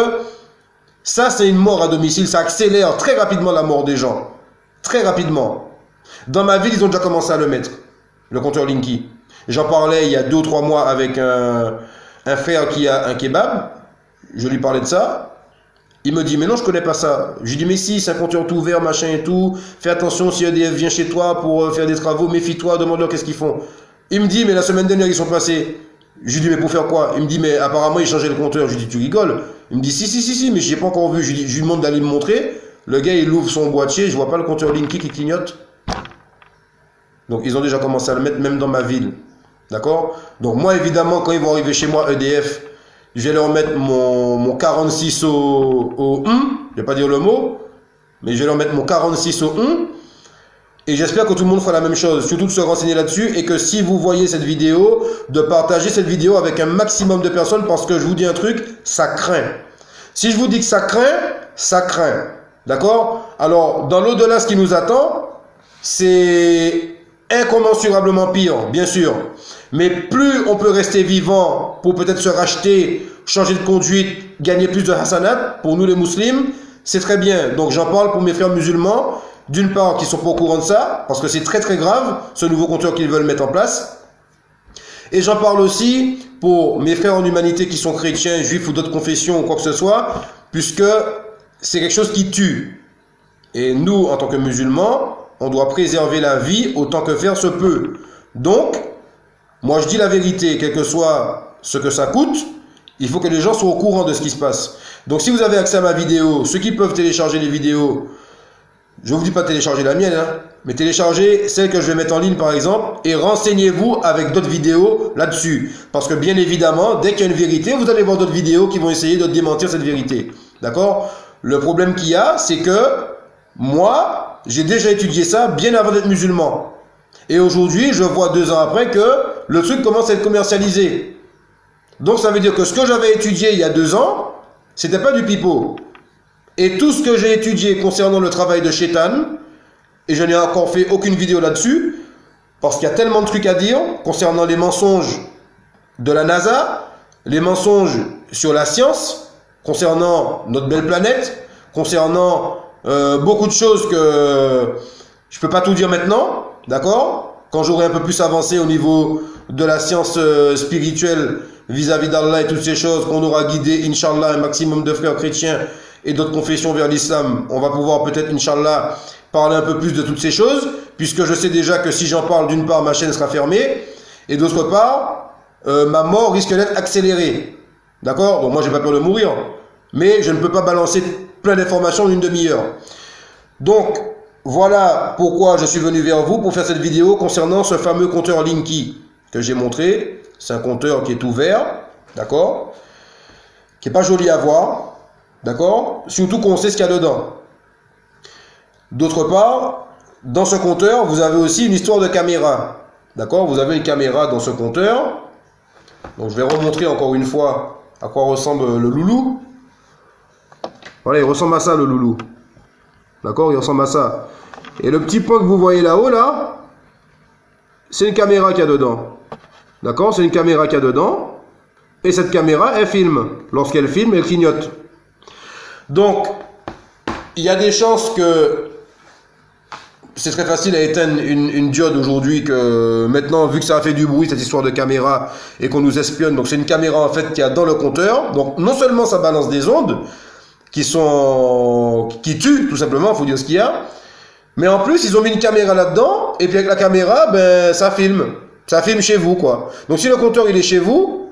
Speaker 1: ça, c'est une mort à domicile. Ça accélère très rapidement la mort des gens. Très rapidement. Dans ma ville, ils ont déjà commencé à le mettre, le compteur Linky. J'en parlais il y a 2 ou 3 mois avec un frère qui a un kebab. Je lui parlais de ça. Il me dit, mais non, je connais pas ça. Je lui dis, mais si, c'est un compteur tout ouvert, machin et tout. Fais attention, si EDF vient chez toi pour faire des travaux, méfie-toi, demande-leur qu'est-ce qu'ils font. Il me dit, mais la semaine dernière, ils sont passés. Je lui dis, mais pour faire quoi? Il me dit, mais apparemment, ils changeaient le compteur. Je lui dis, tu rigoles? Il me dit, si, mais je n'ai pas encore vu. Je lui demande d'aller me montrer. Le gars, il ouvre son boîtier, je vois pas le compteur Linky qui clignote. Donc, ils ont déjà commencé à le mettre, même dans ma ville. D'accord? Donc, moi, évidemment, quand ils vont arriver chez moi, EDF, je vais leur mettre mon 46 au 1, je vais pas dire le mot, mais je vais leur mettre mon 46 au 1, et j'espère que tout le monde fera la même chose, surtout de se renseigner là-dessus, et que si vous voyez cette vidéo, de partager cette vidéo avec un maximum de personnes, parce que je vous dis un truc, ça craint. Si je vous dis que ça craint, d'accord? Alors, dans l'au-delà, ce qui nous attend, c'est incommensurablement pire, bien sûr. Mais plus on peut rester vivant pour peut-être se racheter, changer de conduite, gagner plus de hasanat, pour nous les musulmans, c'est très bien. Donc j'en parle pour mes frères musulmans, d'une part qui ne sont pas au courant de ça, parce que c'est très très grave, ce nouveau compteur qu'ils veulent mettre en place. Et j'en parle aussi pour mes frères en humanité qui sont chrétiens, juifs ou d'autres confessions ou quoi que ce soit, puisque c'est quelque chose qui tue. Et nous, en tant que musulmans, on doit préserver la vie autant que faire se peut. Donc, moi je dis la vérité, quel que soit ce que ça coûte, il faut que les gens soient au courant de ce qui se passe. Donc si vous avez accès à ma vidéo, ceux qui peuvent télécharger les vidéos, je ne vous dis pas télécharger la mienne, hein, mais télécharger celle que je vais mettre en ligne par exemple, et renseignez-vous avec d'autres vidéos là-dessus. Parce que bien évidemment, dès qu'il y a une vérité, vous allez voir d'autres vidéos qui vont essayer de démentir cette vérité. D'accord? Le problème qu'il y a, c'est que moi, j'ai déjà étudié ça bien avant d'être musulman. Et aujourd'hui, je vois 2 ans après que le truc commence à être commercialisé. Donc ça veut dire que ce que j'avais étudié il y a 2 ans, c'était pas du pipeau. Et tout ce que j'ai étudié concernant le travail de Chétan, et je n'ai encore fait aucune vidéo là-dessus, parce qu'il y a tellement de trucs à dire concernant les mensonges de la NASA, les mensonges sur la science, concernant notre belle planète, concernant beaucoup de choses que je peux pas tout dire maintenant. D'accord? Quand j'aurai un peu plus avancé au niveau de la science spirituelle vis-à-vis d'Allah et toutes ces choses, qu'on aura guidé, Inch'Allah, un maximum de frères chrétiens et d'autres confessions vers l'islam, on va pouvoir peut-être, Inch'Allah, parler un peu plus de toutes ces choses, puisque je sais déjà que si j'en parle, d'une part, ma chaîne sera fermée, et d'autre part, ma mort risque d'être accélérée. D'accord? Donc moi, j'ai pas peur de mourir. Mais je ne peux pas balancer plein d'informations en une demi-heure. Donc, voilà pourquoi je suis venu vers vous pour faire cette vidéo concernant ce fameux compteur Linky que j'ai montré. C'est un compteur qui est ouvert, d'accord? Qui n'est pas joli à voir, d'accord? Surtout qu'on sait ce qu'il y a dedans. D'autre part, dans ce compteur, vous avez aussi une histoire de caméra. D'accord? Vous avez une caméra dans ce compteur. Donc je vais remontrer encore une fois à quoi ressemble le loulou. Voilà, il ressemble à ça le loulou. D'accord? Il ressemble à ça. Et le petit point que vous voyez là-haut, là, c'est une caméra qu'il y a dedans. D'accord? C'est une caméra qu'il y a dedans. Et cette caméra, elle filme. Lorsqu'elle filme, elle clignote. Donc, il y a des chances que c'est très facile à éteindre une diode aujourd'hui, que maintenant, vu que ça a fait du bruit, cette histoire de caméra, et qu'on nous espionne, donc c'est une caméra en fait qu'il y a dans le compteur. Donc non seulement ça balance des ondes qui tuent tout simplement, il faut dire ce qu'il y a, mais en plus ils ont mis une caméra là-dedans, et puis avec la caméra, ben ça filme chez vous quoi. Donc si le compteur il est chez vous,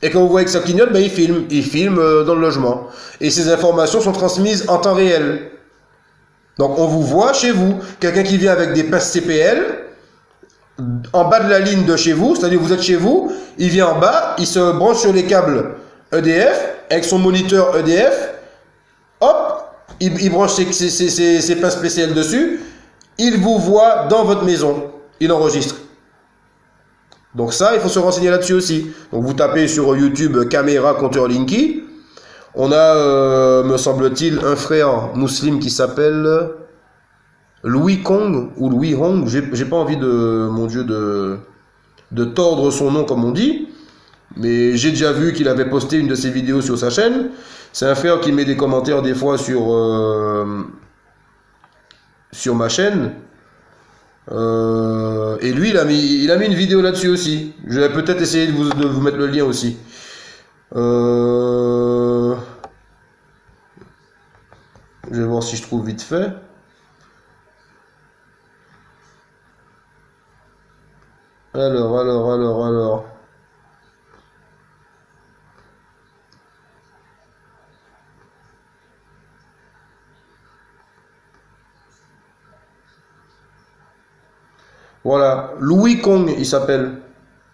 Speaker 1: et que vous voyez que ça clignote, ben il filme dans le logement. Et ces informations sont transmises en temps réel. Donc on vous voit chez vous. Quelqu'un qui vient avec des pinces CPL, en bas de la ligne de chez vous, c'est-à-dire vous êtes chez vous, il vient en bas, il se branche sur les câbles EDF, avec son moniteur EDF, hop, il branche ses pinces PCL dessus, il vous voit dans votre maison, il enregistre. Donc ça, il faut se renseigner là-dessus aussi. Donc vous tapez sur YouTube caméra compteur Linky. On a, me semble-t-il, un frère musulman qui s'appelle Louis Kong ou Louis Hong. J'ai pas envie de tordre son nom comme on dit, mais j'ai déjà vu qu'il avait posté une de ses vidéos sur sa chaîne. C'est un frère qui met des commentaires des fois sur ma chaîne. Et lui, il a mis une vidéo là-dessus aussi. Je vais peut-être essayer de vous mettre le lien aussi. Je vais voir si je trouve vite fait. Alors. Voilà, Louis Kong, il s'appelle.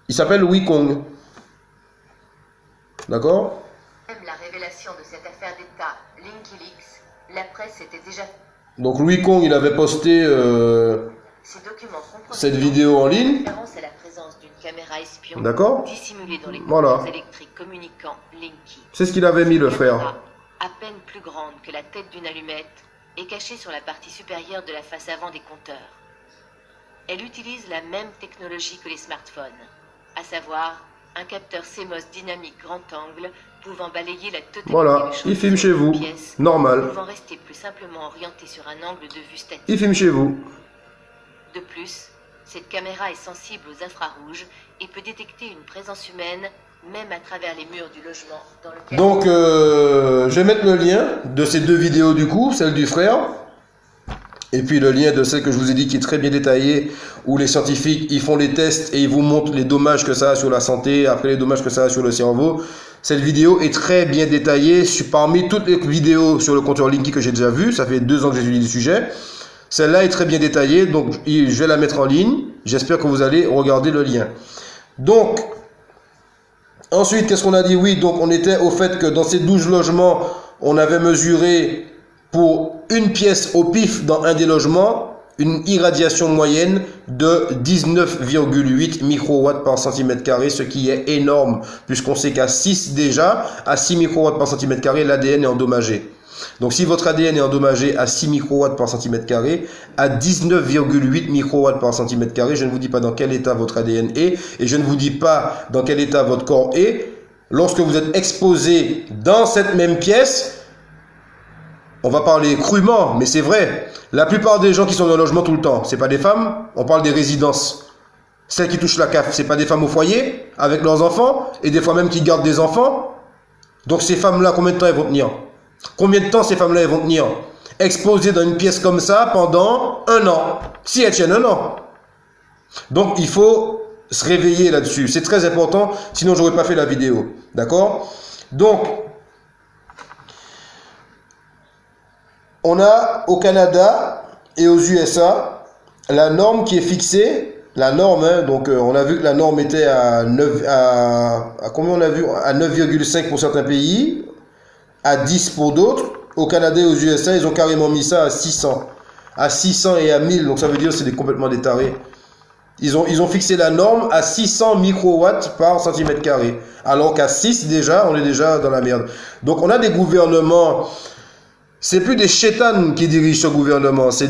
Speaker 1: Il s'appelle Louis Kong. D'accord?
Speaker 2: Même la révélation de cette affaire d'État, LinkyLeaks, la presse était déjà...
Speaker 1: Donc Louis Kong, il avait posté
Speaker 2: Ces documents
Speaker 1: cette vidéo en ligne.
Speaker 2: Référence à la présence d'une caméra espion dissimulée dans les compteurs électriques communicants Linky.
Speaker 1: C'est ce qu'il avait mis, le frère.
Speaker 2: À peine plus grande que la tête d'une allumette est cachée sur la partie supérieure de la face avant des compteurs. Elle utilise la même technologie que les smartphones, à savoir un capteur CMOS dynamique grand angle pouvant balayer la totalité
Speaker 1: voilà, il filme chez vous, normal.
Speaker 2: Pouvant rester plus simplement orienté sur un angle de vue statique.
Speaker 1: Il filme chez vous.
Speaker 2: De plus, cette caméra est sensible aux infrarouges et peut détecter une présence humaine même à travers les murs du logement dans lequel...
Speaker 1: Donc, je vais mettre le lien de ces deux vidéos du coup, celle du frère, et puis le lien de celle que je vous ai dit qui est très bien détaillée, où les scientifiques, ils font les tests et ils vous montrent les dommages que ça a sur la santé, après les dommages que ça a sur le cerveau. Cette vidéo est très bien détaillée, parmi toutes les vidéos sur le compteur Linky que j'ai déjà vues, ça fait 2 ans que j'étudie le sujet. Celle-là est très bien détaillée, donc je vais la mettre en ligne. J'espère que vous allez regarder le lien. Donc, ensuite, qu'est-ce qu'on a dit? Oui, donc on était au fait que dans ces 12 logements, on avait mesuré pour une pièce au pif dans un des logements, une irradiation moyenne de 19,8 microwatts par centimètre carré, ce qui est énorme, puisqu'on sait qu'à 6 déjà, à 6 microwatts par centimètre carré, l'ADN est endommagé. Donc si votre ADN est endommagé à 6 microwatts par centimètre carré, à 19,8 microwatts par centimètre carré, je ne vous dis pas dans quel état votre ADN est, et je ne vous dis pas dans quel état votre corps est, lorsque vous êtes exposé dans cette même pièce, on va parler crûment, mais c'est vrai, la plupart des gens qui sont dans le logement tout le temps, c'est pas des femmes, on parle des résidences. Celles qui touchent la CAF, c'est pas des femmes au foyer, avec leurs enfants, et des fois même qui gardent des enfants. Donc ces femmes-là, combien de temps elles vont tenir? Combien de temps ces femmes-là vont tenir exposées dans une pièce comme ça pendant 1 an? Si elles tiennent 1 an. Donc il faut se réveiller là-dessus. C'est très important, sinon j'aurais pas fait la vidéo. D'accord? Donc, on a au Canada et aux USA la norme qui est fixée. La norme, hein, donc on a vu que la norme était à 9, à combien on a vu? À 9,5 pour certains pays, à 10 pour d'autres. Au Canada et aux USA, ils ont carrément mis ça à 600. À 600 et à 1000, donc ça veut dire que c'est complètement des tarés. Ils ont fixé la norme à 600 microwatts par centimètre carré. Alors qu'à 6 déjà, on est déjà dans la merde. Donc on a des gouvernements, c'est plus des chétanes qui dirigent ce gouvernement, c'est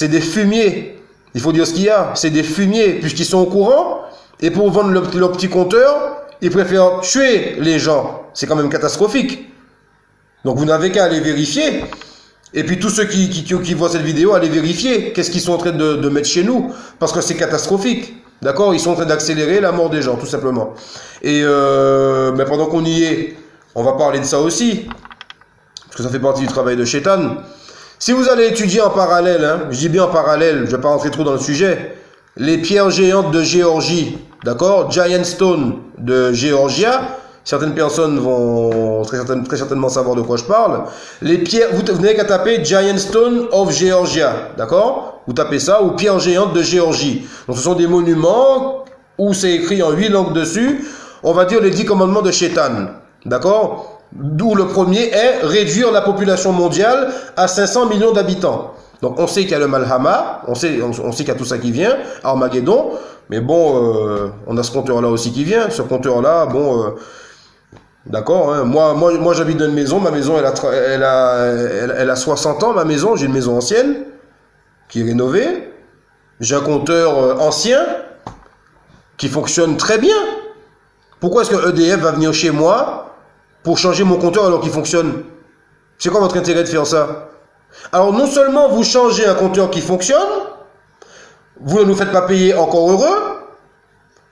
Speaker 1: des fumiers. Il faut dire ce qu'il y a. C'est des fumiers, puisqu'ils sont au courant. Et pour vendre leur petit compteur, ils préfèrent tuer les gens. C'est quand même catastrophique. Donc vous n'avez qu'à aller vérifier. Et puis tous ceux qui voient cette vidéo, allez vérifier qu'est-ce qu'ils sont en train de mettre chez nous. Parce que c'est catastrophique. D'accord? Ils sont en train d'accélérer la mort des gens, tout simplement. Et mais pendant qu'on y est, on va parler de ça aussi. Parce que ça fait partie du travail de Shaitan. Si vous allez étudier en parallèle, hein, je dis bien en parallèle, je ne vais pas rentrer trop dans le sujet, les pierres géantes de Géorgie, d'accord, Giant Stone de Géorgia, certaines personnes vont très certainement savoir de quoi je parle. Les pierres, vous n'avez qu'à taper Giant Stone of Georgia, d'accord, vous tapez ça, ou pierres géantes de Géorgie. Donc ce sont des monuments où c'est écrit en 8 langues dessus, on va dire les 10 commandements de Shaitan, d'accord. D'où le premier est réduire la population mondiale à 500 millions d'habitants. Donc on sait qu'il y a le Malhama, on sait qu'il y a tout ça qui vient, Armageddon, mais bon, on a ce compteur-là aussi qui vient. Ce compteur-là, bon, d'accord, hein, moi j'habite dans une maison, ma maison elle a 60 ans, ma maison, j'ai une maison ancienne, qui est rénovée, j'ai un compteur ancien, qui fonctionne très bien. Pourquoi est-ce que EDF va venir chez moi pour changer mon compteur alors qu'il fonctionne? C'est quoi votre intérêt de faire ça? Alors non seulement vous changez un compteur qui fonctionne, vous ne nous faites pas payer, encore heureux.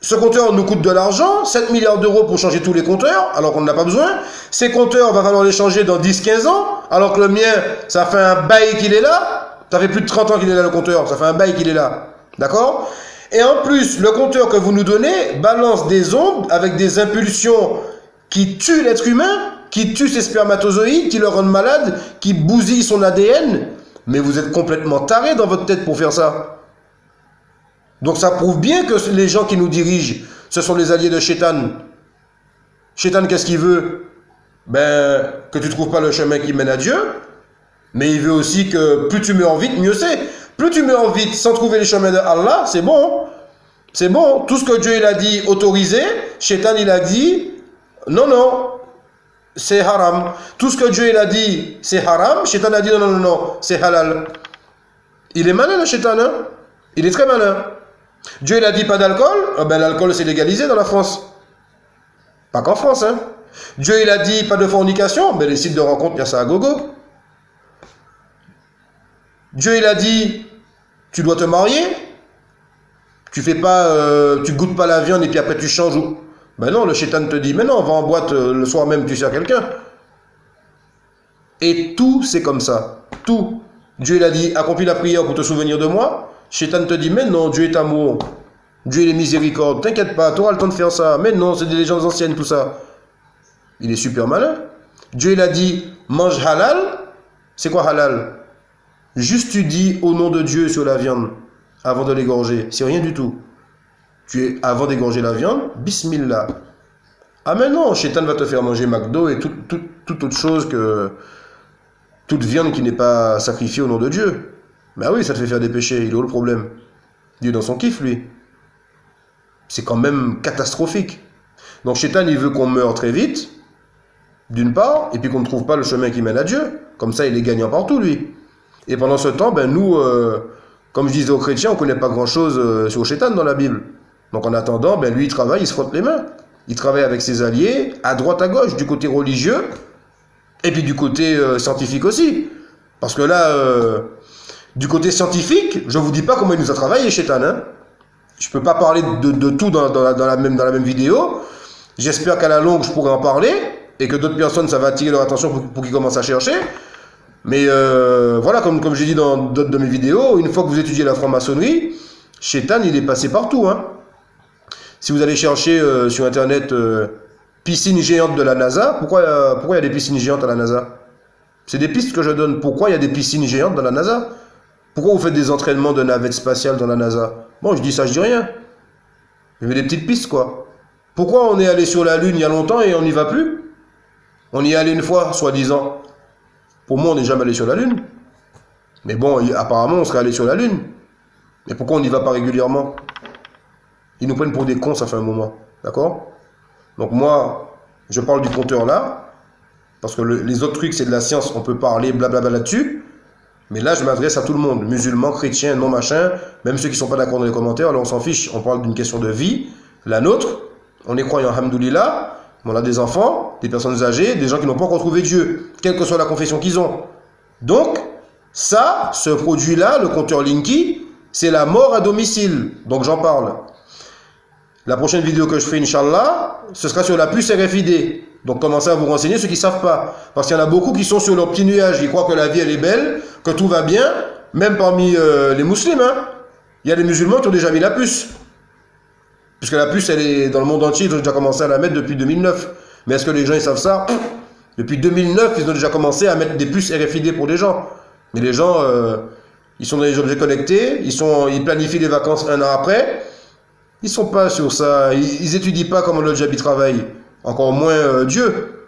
Speaker 1: Ce compteur nous coûte de l'argent, 7 milliards d'euros pour changer tous les compteurs, alors qu'on n'en a pas besoin. Ces compteurs, va falloir les changer dans 10-15 ans, alors que le mien, ça fait un bail qu'il est là. Ça fait plus de 30 ans qu'il est là, le compteur, ça fait un bail qu'il est là. D'accord? Et en plus, le compteur que vous nous donnez balance des ondes avec des impulsions qui tue l'être humain, qui tue ses spermatozoïdes, qui le rendent malade, qui bousille son ADN. Mais vous êtes complètement taré dans votre tête pour faire ça. Donc ça prouve bien que les gens qui nous dirigent, ce sont les alliés de Shaitan. Shaitan, qu'est-ce qu'il veut? Ben, que tu ne trouves pas le chemin qui mène à Dieu. Mais il veut aussi que plus tu meurs vite, mieux c'est. Plus tu meurs vite sans trouver le chemin de Allah, c'est bon. C'est bon. Tout ce que Dieu il a dit autorisé, Shaitan il a dit non, non, c'est haram. Tout ce que Dieu il a dit, c'est haram. Shaitan a dit non, non, non, non, c'est halal. Il est malin, le Shaitan, hein? Il est très malin. Dieu il a dit pas d'alcool, ben l'alcool c'est légalisé dans la France. Pas qu'en France, hein. Dieu il a dit pas de fornication, ben les sites de rencontres, il y a ça à gogo. Dieu il a dit tu dois te marier. Tu fais pas, tu goûtes pas la viande et puis après tu changes ou... Ben non, le Shaitan te dit, mais non, va en boîte le soir même, tu sers quelqu'un. Et tout, c'est comme ça. Tout. Dieu, il a dit, accomplis la prière pour te souvenir de moi. Shaitan te dit, mais non, Dieu est amour. Dieu est miséricorde. T'inquiète pas, tu auras le temps de faire ça. Mais non, c'est des légendes anciennes, tout ça. Il est super malin. Dieu, il a dit, mange halal. C'est quoi halal? Juste tu dis au nom de Dieu sur la viande avant de l'égorger. C'est rien du tout. Tu es, avant d'égorger la viande, bismillah. Ah mais non, Shaitan va te faire manger McDo et toute autre chose que toute viande qui n'est pas sacrifiée au nom de Dieu. Mais ah oui, ça te fait faire des péchés, il est où le problème? Dieu est dans son kiff, lui. C'est quand même catastrophique. Donc Shaitan, il veut qu'on meure très vite, d'une part, et puis qu'on ne trouve pas le chemin qui mène à Dieu. Comme ça, il est gagnant partout, lui. Et pendant ce temps, ben nous, comme je disais aux chrétiens, on ne connaît pas grand-chose sur Shaitan dans la Bible. Donc en attendant, ben lui il travaille, il se frotte les mains. Il travaille avec ses alliés, à droite, à gauche, du côté religieux, et puis du côté scientifique aussi. Parce que là, du côté scientifique, je ne vous dis pas comment il nous a travaillé, Shaitan. Hein. Je ne peux pas parler de tout dans la même vidéo. J'espère qu'à la longue, je pourrai en parler, et que d'autres personnes, ça va attirer leur attention pour qu'ils commencent à chercher. Mais voilà, comme j'ai dit dans d'autres de mes vidéos, une fois que vous étudiez la franc-maçonnerie, Shaitan, il est passé partout, hein. Si vous allez chercher sur Internet piscine géante de la NASA, pourquoi il y a des piscines géantes à la NASA? C'est des pistes que je donne. Pourquoi il y a des piscines géantes dans la NASA? Pourquoi vous faites des entraînements de navettes spatiales dans la NASA? Bon, je dis ça, je dis rien. Je mets des petites pistes, quoi. Pourquoi on est allé sur la Lune il y a longtemps et on n'y va plus? On y est allé une fois, soi-disant. Pour moi, on n'est jamais allé sur la Lune. Mais bon, apparemment, on serait allé sur la Lune. Mais pourquoi on n'y va pas régulièrement? Ils nous prennent pour des cons, ça fait un moment. D'accord? Donc moi, je parle du compteur là. Parce que les autres trucs, c'est de la science, on peut parler blablabla là-dessus. Mais là, je m'adresse à tout le monde. Musulmans, chrétiens, non machin. Même ceux qui ne sont pas d'accord dans les commentaires, là, on s'en fiche. On parle d'une question de vie. La nôtre, on est croyants, alhamdoulilah. On a des enfants, des personnes âgées, des gens qui n'ont pas encore trouvé Dieu. Quelle que soit la confession qu'ils ont. Donc, ça, ce produit-là, le compteur Linky, c'est la mort à domicile. Donc, j'en parle. La prochaine vidéo que je ferai, Inch'Allah, ce sera sur la puce RFID. Donc commencez à vous renseigner ceux qui ne savent pas. Parce qu'il y en a beaucoup qui sont sur leur petit nuage. Ils croient que la vie elle est belle, que tout va bien. Même parmi les musulmans. Hein. Il y a des musulmans qui ont déjà mis la puce. Puisque la puce elle est dans le monde entier. Ils ont déjà commencé à la mettre depuis 2009. Mais est-ce que les gens ils savent ça? Depuis 2009 ils ont déjà commencé à mettre des puces RFID pour les gens. Mais les gens ils sont dans les objets connectés. Ils planifient les vacances un an après. Ils sont pas sur ça. Ils étudient pas comment le djihad travaille. Encore moins Dieu.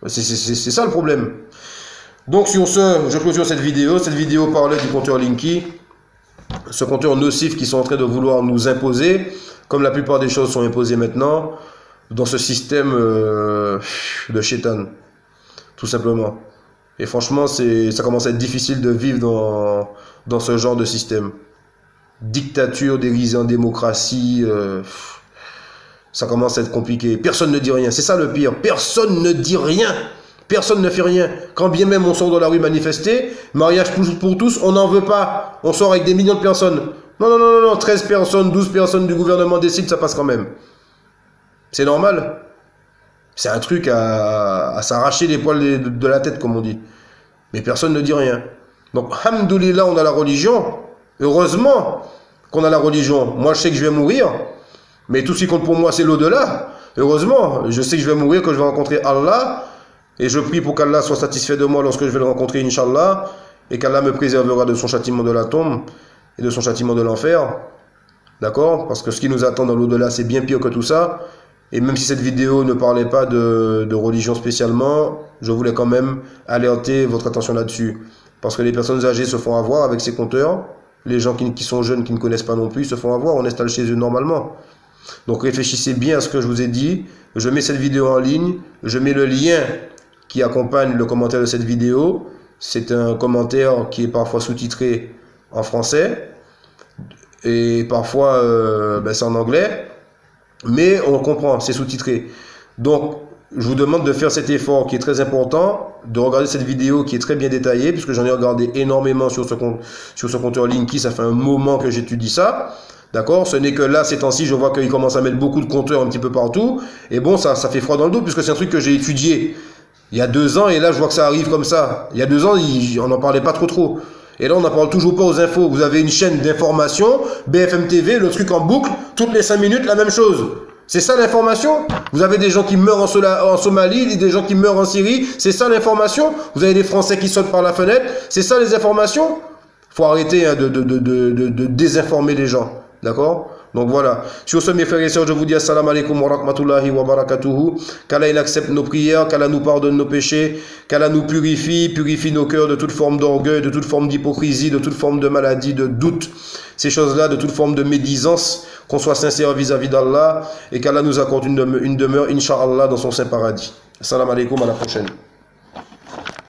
Speaker 1: C'est ça le problème. Donc sur ce, je clôture cette vidéo. Cette vidéo parlait du compteur Linky. Ce compteur nocif qu'ils sont en train de vouloir nous imposer. Comme la plupart des choses sont imposées maintenant. Dans ce système de shaitan. Tout simplement. Et franchement, ça commence à être difficile de vivre dans ce genre de système. Dictature déguisée en démocratie... ça commence à être compliqué. Personne ne dit rien. C'est ça le pire. Personne ne dit rien. Personne ne fait rien. Quand bien même on sort dans la rue manifester, mariage pour tous, on n'en veut pas. On sort avec des millions de personnes. Non, non, non, non, 13 personnes, 12 personnes du gouvernement décident, ça passe quand même. C'est normal. C'est un truc à s'arracher les poils de la tête, comme on dit. Mais personne ne dit rien. Donc, alhamdoulilah, on a la religion. Heureusement qu'on a la religion. Moi, je sais que je vais mourir. Mais tout ce qui compte pour moi, c'est l'au-delà. Heureusement, je sais que je vais mourir, que je vais rencontrer Allah. Et je prie pour qu'Allah soit satisfait de moi lorsque je vais le rencontrer, Inch'Allah. Et qu'Allah me préservera de son châtiment de la tombe et de son châtiment de l'enfer. D'accord? Parce que ce qui nous attend dans l'au-delà, c'est bien pire que tout ça. Et même si cette vidéo ne parlait pas de religion spécialement, je voulais quand même alerter votre attention là-dessus. Parce que les personnes âgées se font avoir avec ces compteurs. Les gens qui sont jeunes, qui ne connaissent pas non plus, se font avoir. On installe chez eux normalement. Donc réfléchissez bien à ce que je vous ai dit. Je mets cette vidéo en ligne. Je mets le lien qui accompagne le commentaire de cette vidéo. C'est un commentaire qui est parfois sous-titré en français. Et parfois c'est en anglais. Mais on comprend, c'est sous-titré. Donc je vous demande de faire cet effort qui est très important. De regarder cette vidéo qui est très bien détaillée. Puisque j'en ai regardé énormément sur ce compteur Linky. Ça fait un moment que j'étudie ça. D'accord? Ce n'est que là, ces temps-ci, je vois qu'ils commencent à mettre beaucoup de compteurs un petit peu partout. Et bon, ça fait froid dans le dos, puisque c'est un truc que j'ai étudié il y a 2 ans, et là, je vois que ça arrive comme ça. Il y a 2 ans, on n'en parlait pas trop. Et là, on n'en parle toujours pas aux infos. Vous avez une chaîne d'information, BFM TV, le truc en boucle, toutes les 5 minutes, la même chose. C'est ça l'information? Vous avez des gens qui meurent en Somalie, des gens qui meurent en Syrie. C'est ça l'information? Vous avez des Français qui sautent par la fenêtre. C'est ça les informations? Faut arrêter de désinformer les gens. D'accord? Donc voilà. Sur ce, mes frères et sœurs, je vous dis assalamu alaikum wa rahmatullahi wa barakatuhu. Qu'Allah il accepte nos prières, qu'Allah nous pardonne nos péchés, qu'Allah nous purifie nos cœurs de toute forme d'orgueil, de toute forme d'hypocrisie, de toute forme de maladie, de doute. Ces choses-là, de toute forme de médisance, qu'on soit sincère vis-à-vis d'Allah et qu'Allah nous accorde une demeure, Inch'Allah, dans son saint paradis. Assalamu alaikum, à la prochaine.